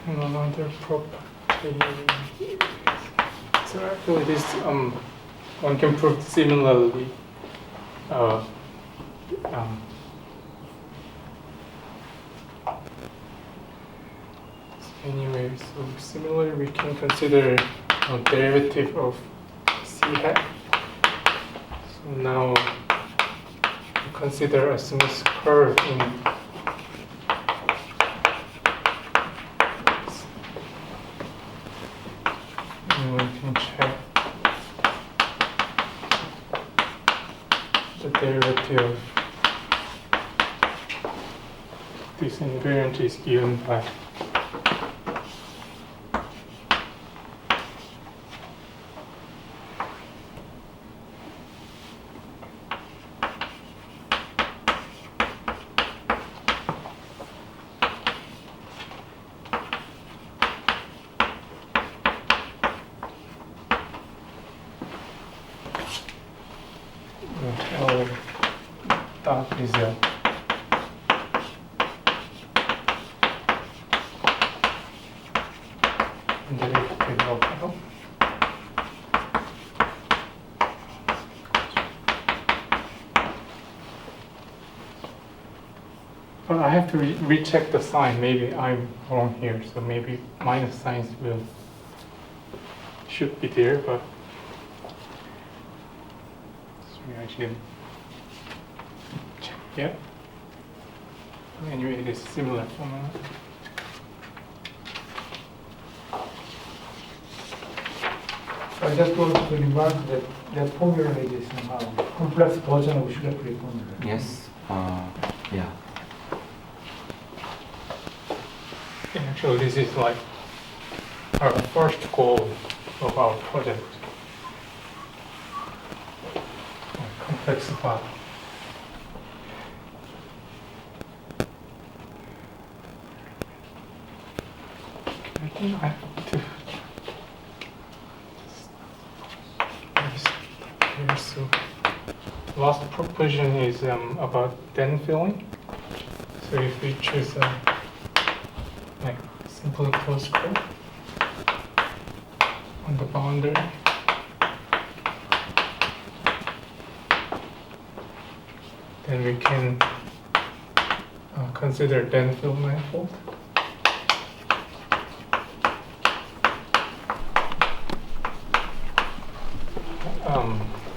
and another property. So actually, this one can prove similarly. Anyway, so similarly, we can consider a derivative of c hat. So now we consider a smooth curve in and we can check the derivative of this invariant is given by But I have to recheck the sign. Maybe I'm wrong here. So maybe minus signs should be there, but sorry, I didn't check yet. Anyway, it is similar formula. I just want to remark that that formula is somehow complex version of sugar-free formula. Yes. Yeah. And actually, this is like our first goal of our project. Complexify. I think I have to. So last proposition is about den filling. So if we choose like simple closed curve on the boundary, then we can consider den fill manifold.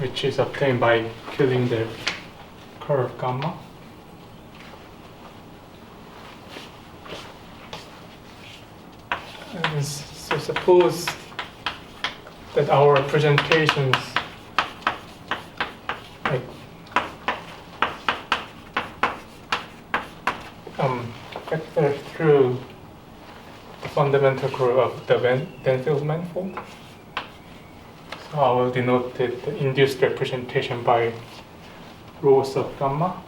Which is obtained by killing the curve gamma. And so suppose that our representations like factor through the fundamental curve of the den-field manifold. So I will denote the induced representation by rows of gamma.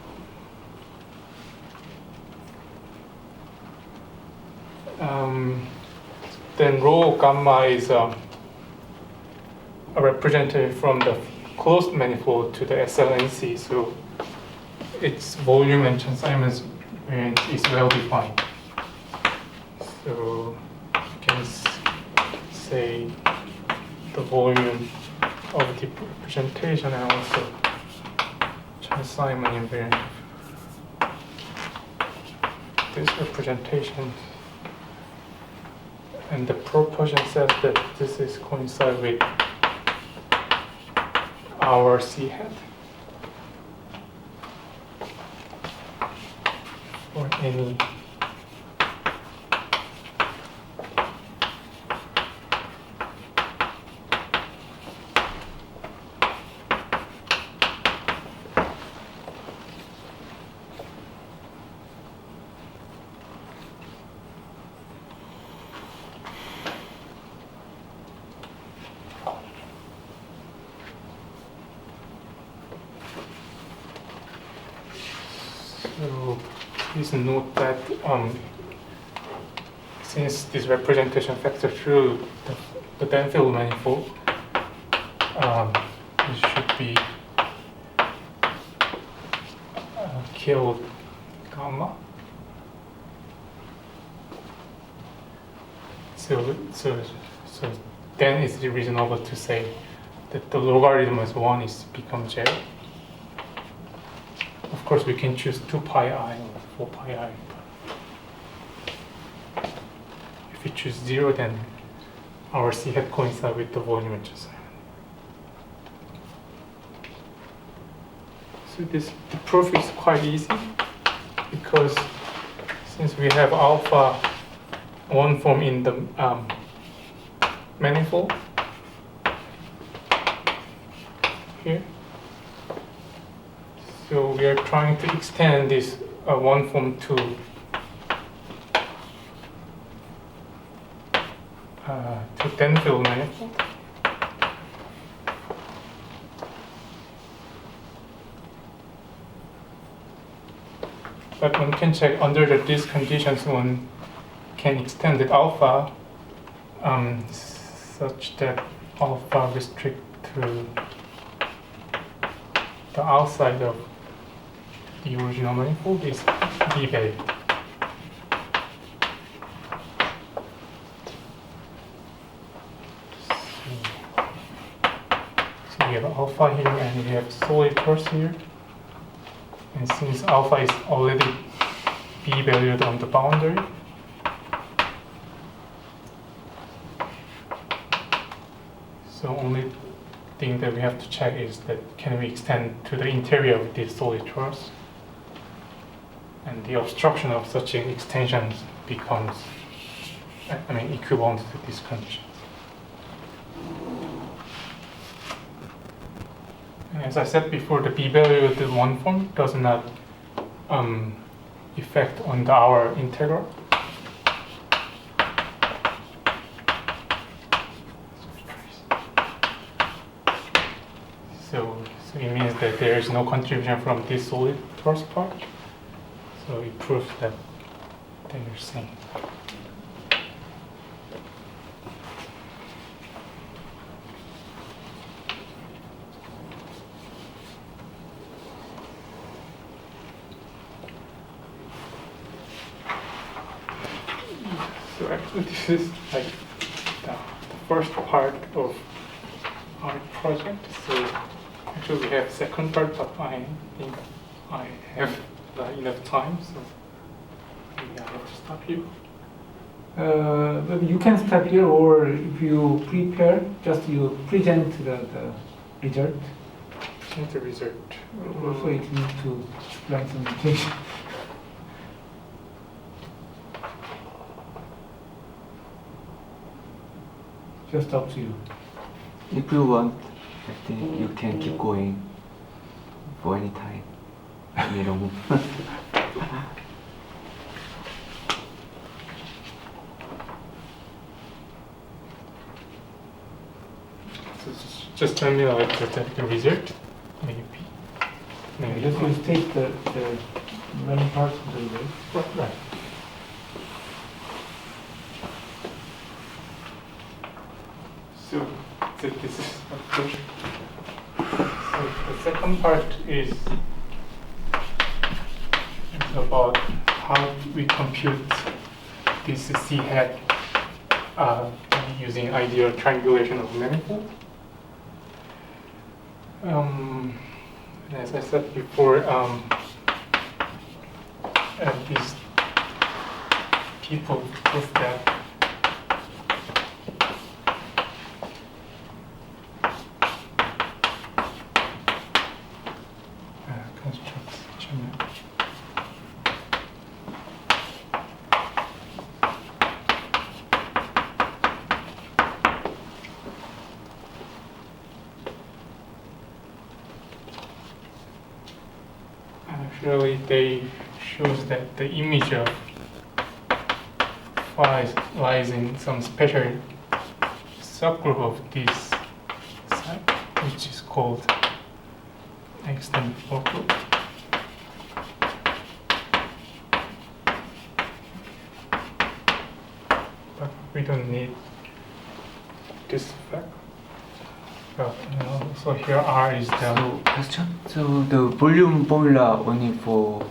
Then rho gamma is a representative from the closed manifold to the SLNC, so its volume and Chern Simons range is well defined. So you can say the volume of the representation and also Chern Simons invariant of this representation. And the proportion says that this is coincide with our C hat for any So please note that since this representation factor through the den-field manifold, it should be killed gamma. So then it's reasonable to say that the logarithm as 1 is become J. Of course, we can choose 2 pi I or 4 pi I. If we choose 0, then our C hat coincides with the volume and Chern Simons. So the proof is quite easy because since we have alpha one form in the manifold here. So we are trying to extend this one form to den-field manifold. But one can check under these conditions one can extend the alpha such that alpha restrict to the outside of the original manifold is D value. So we have alpha here and we have solid force here. And since alpha is already be valued on the boundary. So only thing that we have to check is that can we extend to the interior of this solid torus? And the obstruction of such an extension becomes, equivalent to these conditions. And as I said before, the b-valued one form does not effect on our integral. So it means that there is no contribution from this solid torus part. So it proves that they are same. So actually this is like the first part of our project. So actually we have second part, but I think I have enough time, so maybe I have to stop here. Maybe you can stop here, or if you prepare, just you present the result. Change the result. Also, it needs to explain some notation. Just up to you. If you want, I think you can keep going for any time. 너무. So just tell me like the result, maybe. Just you state the many parts of the result. Right. So this is approach. So the second part is about how we compute this C hat using ideal triangulation of manifold. As I said before, these people prove that actually they shows that the image of phi lies in some special subgroup of this site, which is called extended group. But we don't need this effect. But so here R is the So, question? So the volume formula only for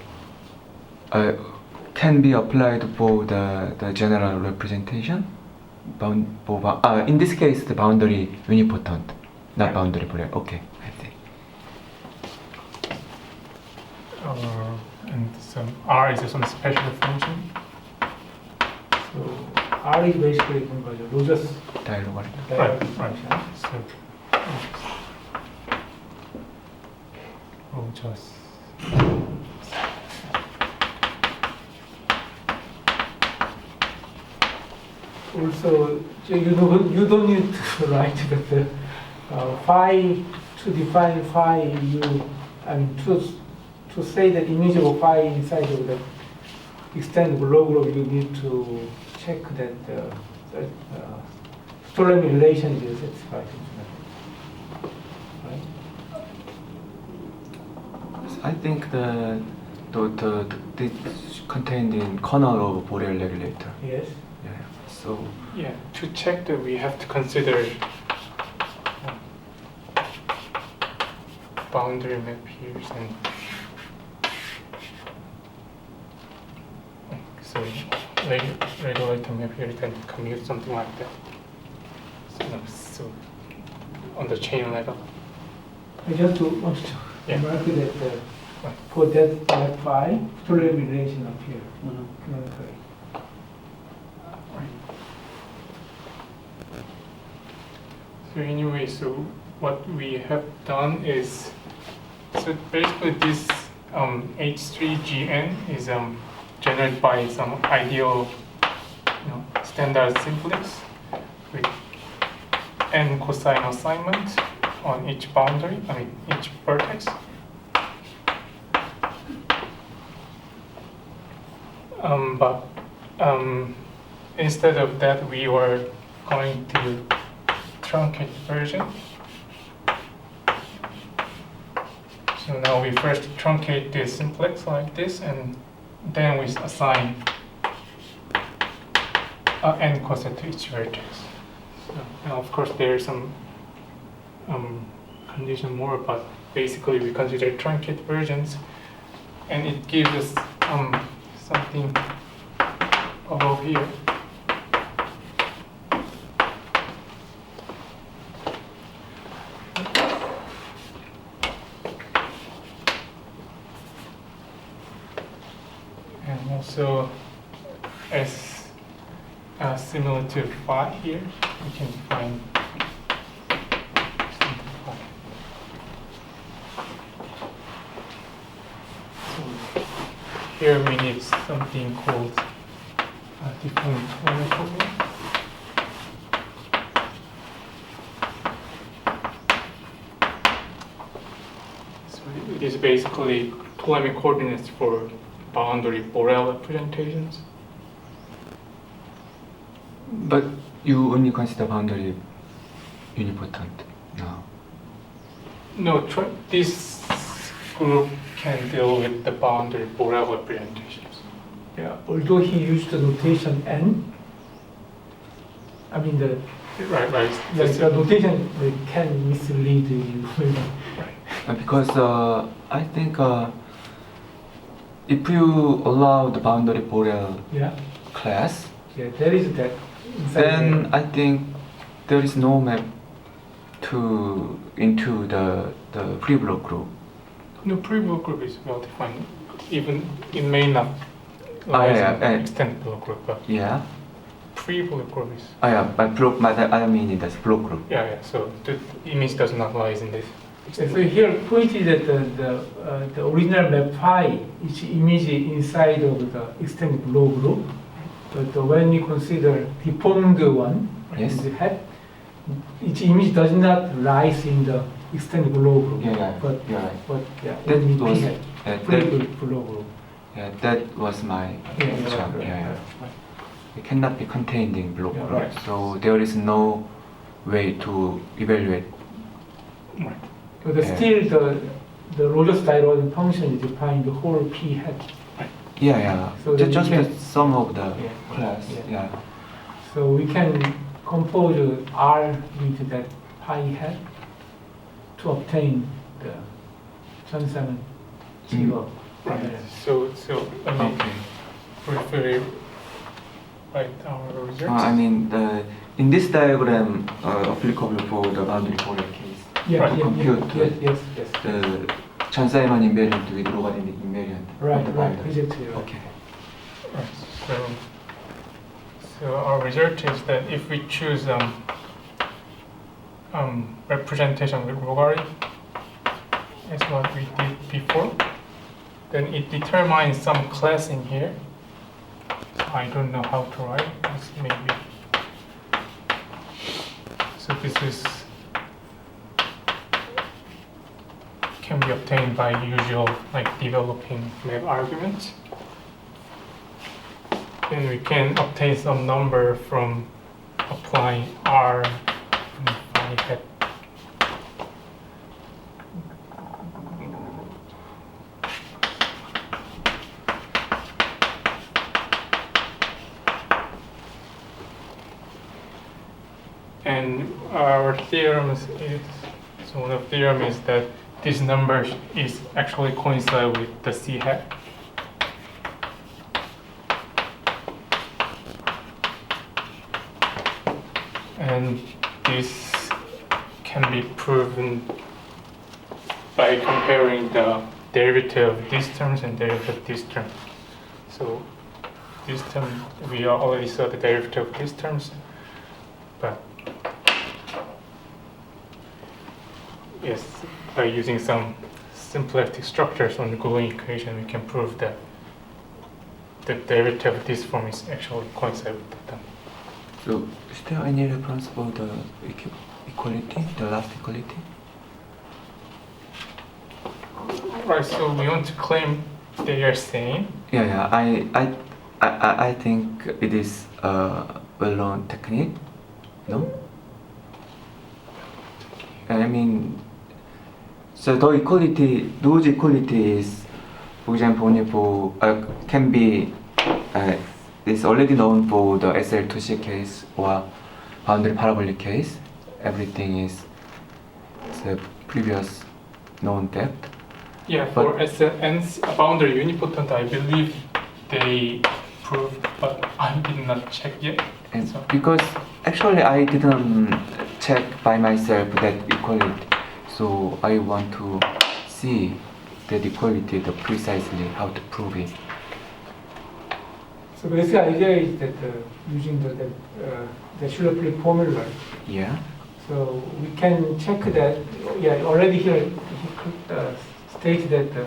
can be applied for the general representation. In this case, the boundary unipotent, not boundary Fourier. Okay, I see. and some R is some special function. So R is basically Rogers Dialogue. diagonal Right. function. So just Also, you don't need to write that phi, to define phi, to say the image of phi inside of the extended log group, you need to check that the Ptolemy relation is satisfied. Right? I think the contained in kernel of Fourier regulator. Yes. Yeah. So yeah, to check that we have to consider boundary map here and so regulator map here, you can commute something like that. So on the chain level. I just want to Yeah. remark that for that map phi, Ptolemy relation appear Mhm. canonically. So anyway, so what we have done is, so basically this H3GN is generated by some ideal, standard simplex with n cosine assignment on each boundary, each vertex. But instead of that, we were going to truncate version. So now we first truncate this simplex like this, and then we assign n coset to each vertex. So, and of course, there is some condition more, but basically we consider truncate versions, and it gives us something above here. And also, as similar to phi here, we can find something phi. So here we need something called deformed polynomial. So it is basically Ptolemaic coordinates for boundary Borel representations. But you only consider boundary unipotent now. No, this group can deal with the boundary Borel representations. Yeah, although he used the notation n, I mean the Right. the notation can mislead you. Because I think if you allow the boundary Borel Yeah, class, yeah, there is that. Inside then there. I think there is no map into the pre-block group. No, pre-block group is well defined. Even it may not yeah, in and- extended block group, but Yeah. pre-block group is Yeah, but block. I mean that's block group. yeah. So the image does not lie in this. So here, point is that the original map phi, each image inside of the extended blow group, but when we consider deformed one, Yes. the head, each image does not rise in the extended blow group. Yeah, But you're right. that That was head, that, free that, blow group. that was my question. Yeah. It cannot be contained in block Yeah, group, right. so there is no way to evaluate. Right. But Yeah. still, the Rogers divergent function is defined the whole p head. Yeah. So then Just you the can- sum of the Yeah. class. Yeah. Yeah. So we can compose R with that pi head to obtain the Chern Simons zero. Right. So let me Okay. briefly write our results. I mean, in this diagram, applicable for the boundary Borel case, Right. Yes. the Chern Simons invariant with logarithmic invariant. of Right, the right, boundary. exactly. Right. Okay. Right. So our result is that if we choose representation with logarithm, as what we did before, then it determines some class in here. I don't know how to write this, maybe. So this is can be obtained by usual developing map arguments. Then we can obtain some number from applying R and phi hat. And our theorem is, so one of the theorem is that this number is actually coincide with the C hat. And this can be proven by comparing the derivative of these terms and derivative of these terms. So this term, we already saw the derivative of these terms, but yes, by using some symplectic structures on the Golang equation, we can prove that the derivative of this form is actually coincide with them. So is there any reference for the equality, the last equality? Right, so we want to claim they are same. Yeah, I think it is a well-known technique. No? I mean, so the equality, those equalities, for example, only for can be is already known for the SL2C case or boundary parabolic case. Everything is the previous known depth. Yeah, for SN's boundary unipotent, I believe they proved, but I did not check yet. And So- because actually I didn't check by myself that equality, so I want to see that equality, the precisely how to prove it. So basic idea is that using the Schiller-Philip formula, Yeah. so we can check that. Yeah, already here he states that the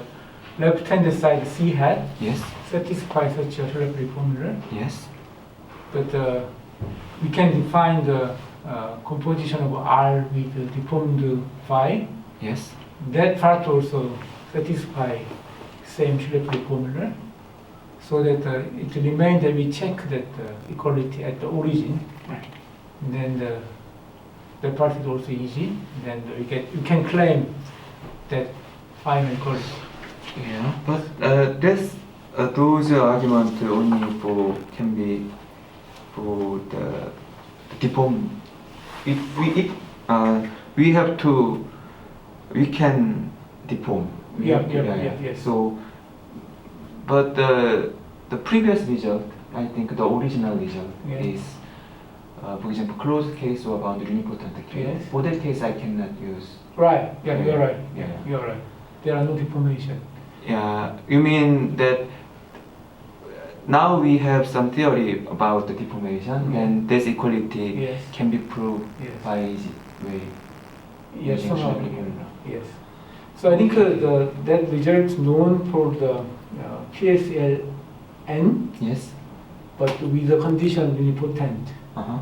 left-hand side C hat Yes. satisfies such a Schiller-Philip formula, Yes. but we can define the composition of R with the deformed phi. Yes. That part also satisfy same Schiller-Philip formula, so that it remains that we check that equality at the origin. Right. And then that part is also easy. Then you can claim that final equality. Yeah. But this those arguments only for can be for the deform. If we have to, we can deform. Yeah, yes. So, but the previous result, I think the original result Yeah. is, for example, closed case or boundary unipotent case. Yes. For that case, I cannot use. Right. Yeah, you're right. Yeah. You're right. There are no deformation. Yeah, you mean that now we have some theory about the deformation, and this equality Yes. can be proved Yes. by easy way. Yes, using somehow. Schiller formula. Yes. So I think that result known for the PSLN, Yes. but with the condition unipotent. Uh-huh.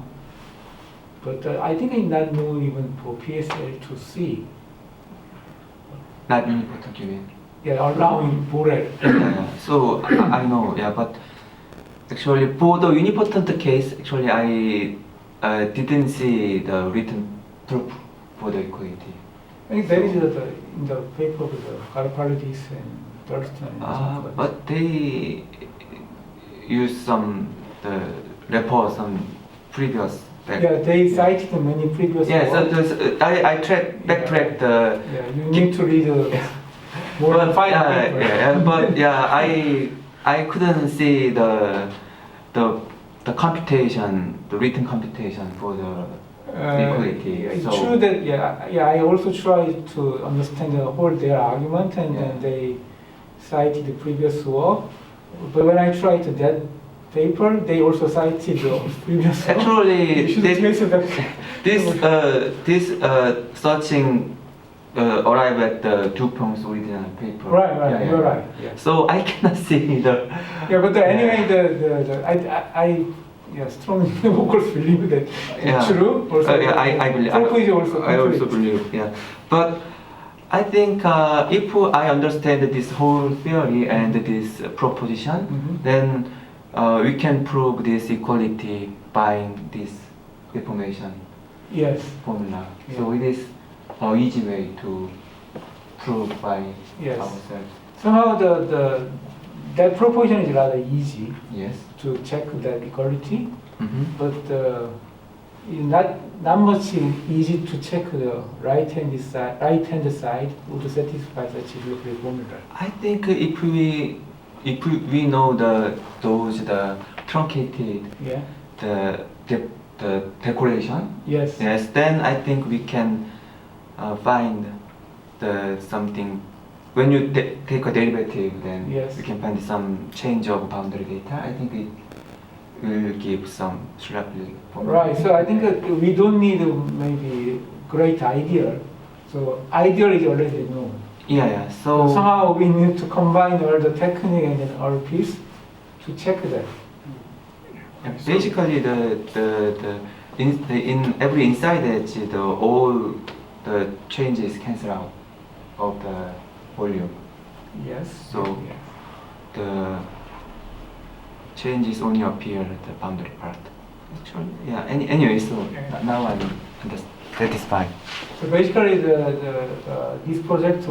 But I think it's not known even for PSL to C. Not unipotent, you mean? Yeah, allowing Borel. Yeah. So I know, yeah, but actually for the unipotent case, actually I didn't see the written proof for the equality. I think that is in the paper of the Karpalidis and Thurston. And so on. But they use some some previous. Yeah, they cited many previous Yeah, so works. I backtracked the. Yeah, you need to read more than 5 papers. Yeah, but yeah, I couldn't see the computation, the written computation for the equality. It's so true that I also tried to understand the whole their argument, and then they cited the previous work. But when I tried that paper, they also cited the previous work. actually, You should trace it back. this searching arrive at the Dupong's original paper. Right, Yeah, you're yeah. right. Yeah. So I cannot see the. Yeah, but anyway, I strongly of course believe that it's true. Also, yeah, I believe. Proof is also I also complete. believe. Yeah, but I think if I understand this whole theory and this proposition, Mhm. then we can prove this equality by this deformation Yes. formula. Yeah. So it is an easy way to prove by Yes. ourselves. Somehow that proposition is rather easy Yes. to check that equality, Mm-hmm. but it's not much easy to check the right hand side would satisfy such a formula. I think if we know those truncated Yeah. the decoration, Yes. yes, then I think we can find something when you take a derivative, then Yes. you can find some change of boundary data. I think it will give some Schlafly formula. Right, so I think we don't need maybe great idea. So ideal is already known. Yeah. So somehow we need to combine all the technique and then our piece to check that. Basically, in every inside edge, all the changes cancel out of the volume. Yes. So yes. the changes only appear at the boundary part. Actually, yeah. Anyway, so now I'm satisfied. So basically, this project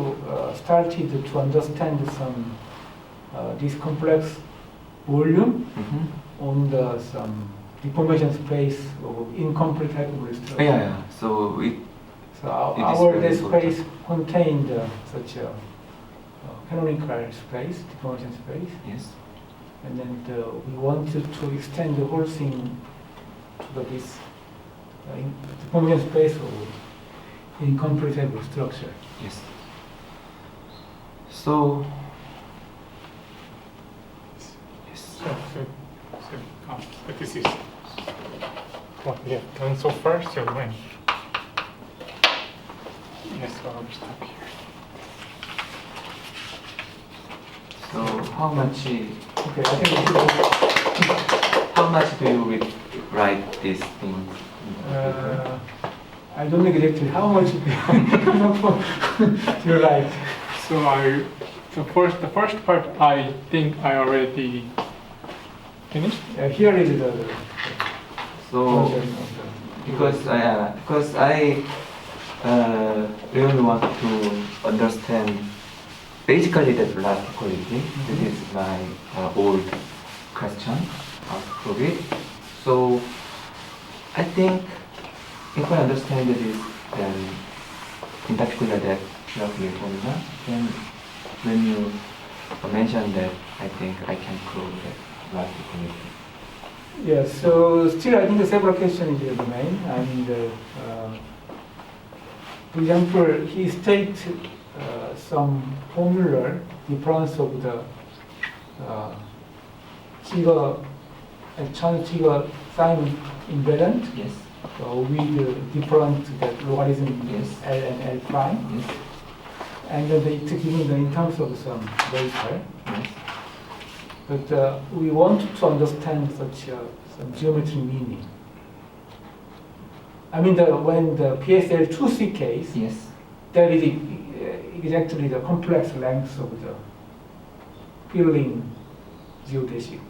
started to understand some this complex volume on the some deformation space of incomprehensibly structure. Yeah. So So It is our very space contained such a canonical space, deformation space, yes. and then we wanted to extend the whole thing to this deformation space of incomprehensibly structure. Yes. So yes. So this is what we have done so far. So when yes, so I'll stop here. So how much? Okay, I think we should. How much do you write these things? I don't know exactly how much you like. So the first part I think I already finished. Here is the So version of the- because I really want to understand basically the last equality. This is my old question of it. So I think if I understand this, then in particular that Schlafly formula, then when you mention that, I think I can prove that last equality. Yes, so still I think the several questions remain. And for example, he states some formula difference of the Chern Simons invariant Yes. with different that logarithm Yes. L and L prime, Yes. and then it's given in terms of some data. Yes. But we want to understand such some geometry meaning. I mean, when the PSL2C case, Yes. that is exactly the complex length of the filling geodesic.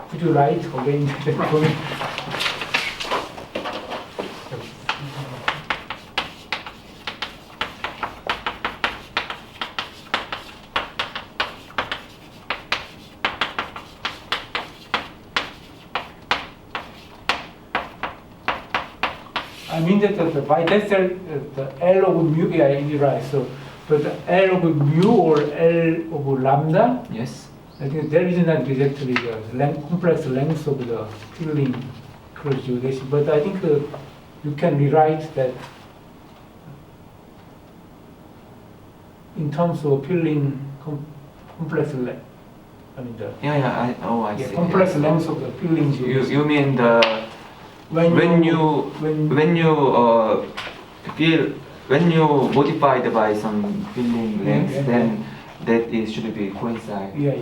Could you write again? I mean that by that the L of mu, yeah, you're right. So, but the L of mu or L of lambda, Yes. I think there is not exactly the complex length of the filling closed geodesic. But I think you can rewrite that in terms of filling complex length. I mean the Yeah. I see. complex length of the filling geodesic. You mean the when you modified by some filling length, Yeah. then that is should be coincide. Yeah.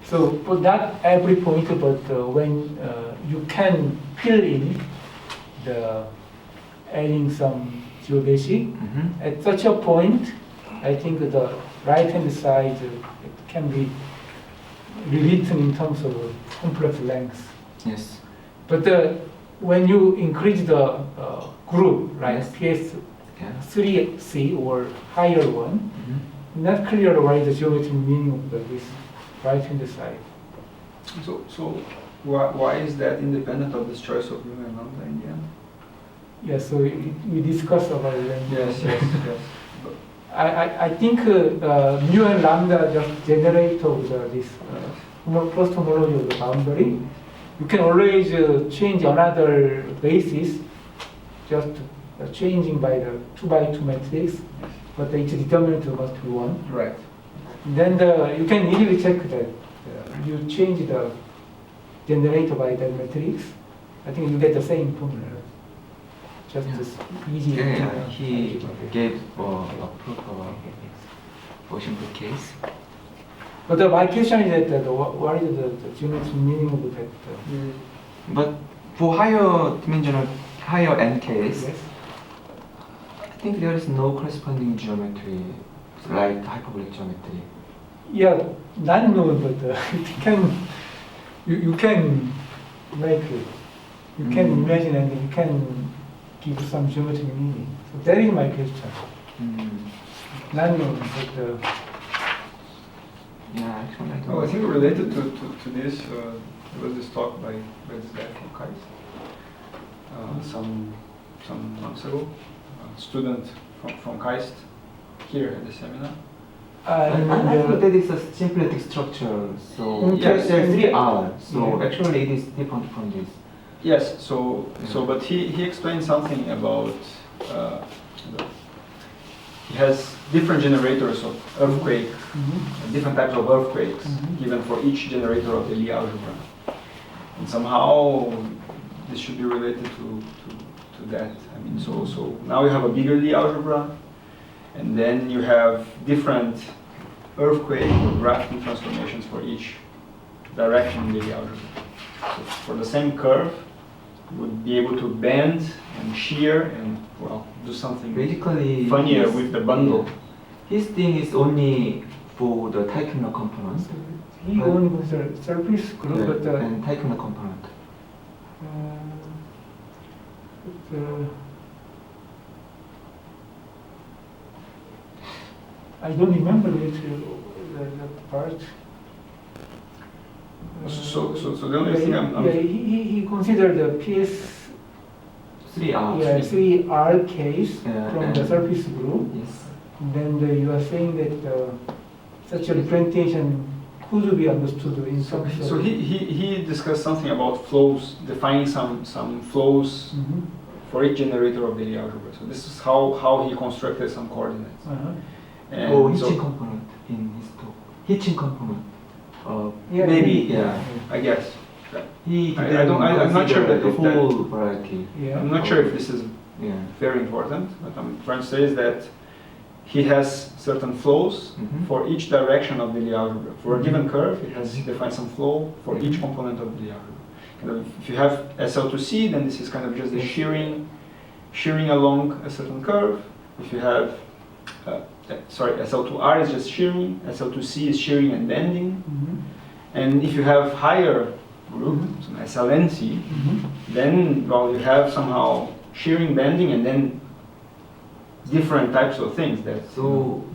So for that every point, but when you can fill in the adding some geodesic, at such a point, I think the right hand side it can be rewritten in terms of complex length. Yes. But when you increase the group, right, Yes. Yeah. PS3C or higher one, not clear why the geometry meaning of this right hand side. So why is that independent of this choice of mu and lambda in the end? Yeah, so we discussed about it. Yes. I think mu and lambda just generate of this first homology of the boundary. You can always change another basis just changing by the 2 by 2 matrix, but each determinant must be 1. Right. Then you can easily check that you change the generator by that matrix. I think you get the same formula. Just this easy. Yeah, he gave a proof for simple case. But my question is that what is the geometric meaning of that? But for higher dimensional, higher n case, Yes. I think there is no corresponding geometry like hyperbolic geometry. Yeah, not known, but it can. You can make it. You can imagine and you can give some geometric meaning. So that is my question. Not known, but Yeah, actually, I don't Oh, I think related to this, there was this talk by this guy from KIAS some months ago. A student from KIAS here at the seminar. I think that is a symplectic structure, so Yes. there are 3 R, so Yeah. actually it is different from this. Yes, but he explained something about he has different generators of earthquake, different types of earthquakes given for each generator of the Lie algebra, and somehow this should be related to that. I mean, so now you have a bigger Lie algebra, and then you have different earthquake or Grafton transformations for each direction in the Lie algebra. So for the same curve, you would be able to bend and shear and, well, do something Basically, funnier his- with the bundle. His thing is only for the Teichner component. he only considers surface group, but and Teichner component. I don't remember the part. So the only thing I'm he considered the PS 3 R. 3R case Yeah, from the and- surface group. Yes. Then you are saying that such a representation could be understood in some sort. So he discussed something about flows, defining some flows Mhm. for each generator of the Lie algebra. So this is how he constructed some coordinates. Uh-huh. And Oh, so hitching component in his talk. Hitching component. Yeah, Maybe, he- yeah. I guess. He I don't- I'm not sure consider that the if that- whole variety. Yeah. I'm not sure if this is Yeah. very important, but I'm trying to say is that he has certain flows Mhm. for each direction of the Lie algebra. For a given curve, he has defined some flow for each component of the Lie algebra. Kind of, if you have SL2C, then this is kind of just the shearing along a certain curve. If you have, SL2R is just shearing, SL2C is shearing and bending. Mhm. And if you have higher group, some SLNC, Mhm. then, well, you have somehow shearing, bending, and then different types of things that So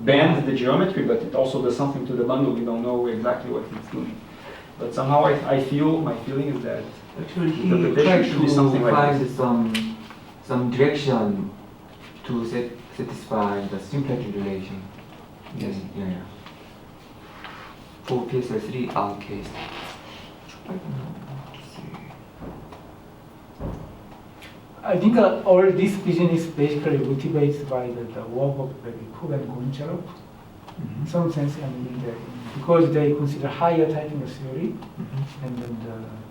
bend the geometry, but it also does something to the bundle. We don't know exactly what it's doing. But somehow my feeling is that actually he interpretation tried should be to something like find this. some direction to satisfy the symplectic relation. Yes. Yeah. For PSL3 R case. I think all this vision is basically motivated by the work of maybe Cook and Goncharov. In some sense, I mean, because they consider higher typing theory, and then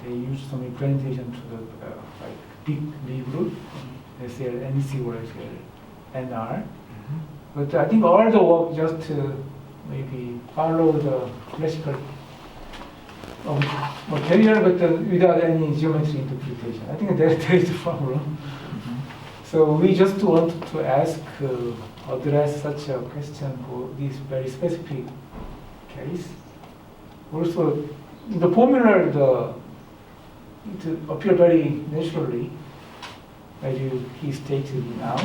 they use some representation to the like big Lie group, SL, or NR. But I think all the work just maybe follow the classical material, but without any geometry interpretation. I think there is the problem. So we just want to ask, address such a question for this very specific case. Also, the formula, it appear very naturally, as he stated now.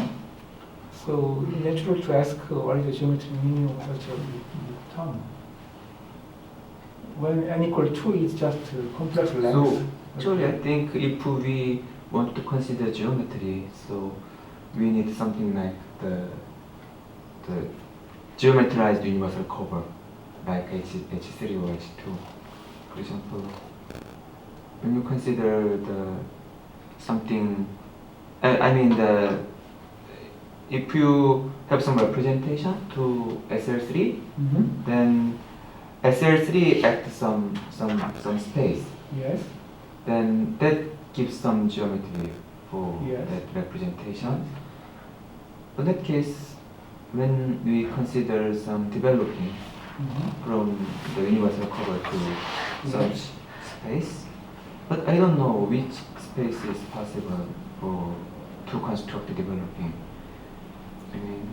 So natural to ask what is the geometric meaning of such a term. When n equal 2 is just complex length. So actually, I think if we want to consider geometry, so we need something like the geometrized universal cover, like H3 or H2. For example, when you consider the something, I mean the if you have some representation to SL3, then SL3 acts some space. Yes. Then that gives some geometry for Yes. that representation. In that case, when we consider some developing from the universal cover to such space, but I don't know which space is possible for to construct the developing. I mean,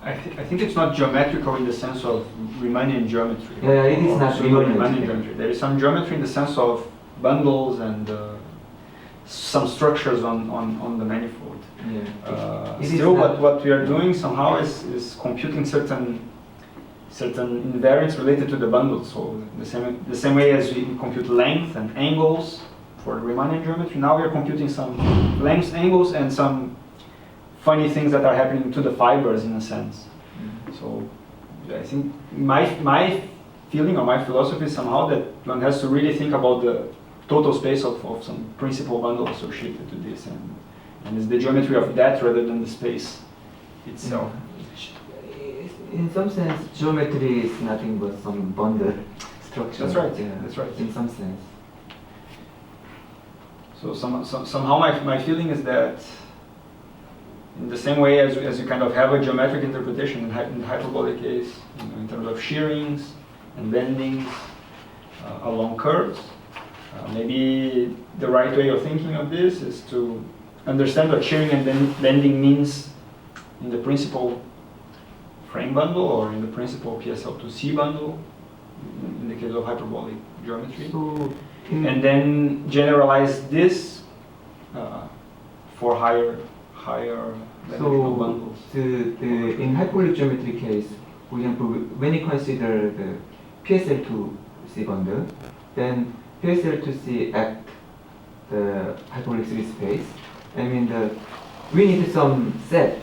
I think it's not geometrical in the sense of Riemannian geometry. Yeah, it is not Riemannian Riemannian geometry. There is some geometry in the sense of bundles and some structures on the manifold. yeah. It is Still, not- what we are doing somehow is computing certain invariants related to the bundle. So the same way as we compute length and angles for the Riemannian geometry, now we are computing some lengths, angles, and some funny things that are happening to the fibers in a sense. So I think my feeling or my philosophy is somehow that one has to really think about the total space of some principal bundle associated to this, and it's the geometry of that rather than the space itself. In some sense, geometry is nothing but some bundle structure. That's right, Yeah, that's right. In some sense. So somehow my feeling is that in the same way as you kind of have a geometric interpretation in the hyperbolic case, in terms of shearings and bendings along curves, maybe the right way of thinking of this is to understand what shearing and bending means in the principal frame bundle or in the principal PSL2C bundle, in the case of hyperbolic geometry. So, And then generalize this for higher dimensional bundles. in hyperbolic geometry case, for example, when you consider the PSL2C bundle, then PSL2C act the hyperbolic 3 space. I mean, we need some set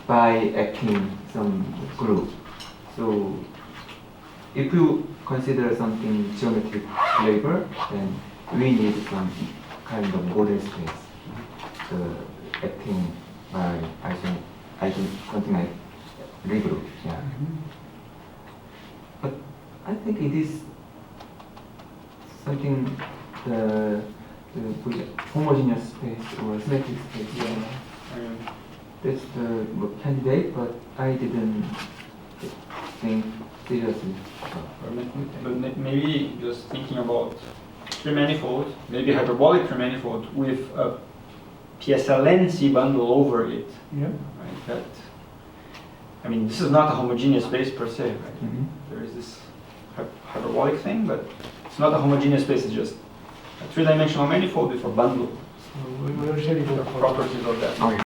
by acting some group. So if you consider something geometric flavor, then we need some kind of model space. Acting by something like regroup. Yeah. But I think it is something the homogeneous space or symmetric space. Yeah. That's the candidate, but I didn't think seriously. But maybe just thinking about trimanifold, maybe hyperbolic trimanifold with a PSLN-C bundle over it. Yeah. Right? That, I mean, this is not a homogeneous space per se, right? Mhm. There is this hyperbolic thing, but it's not a homogeneous space. It's just a three-dimensional manifold with a bundle. So we will share it with the Properties of that. Okay.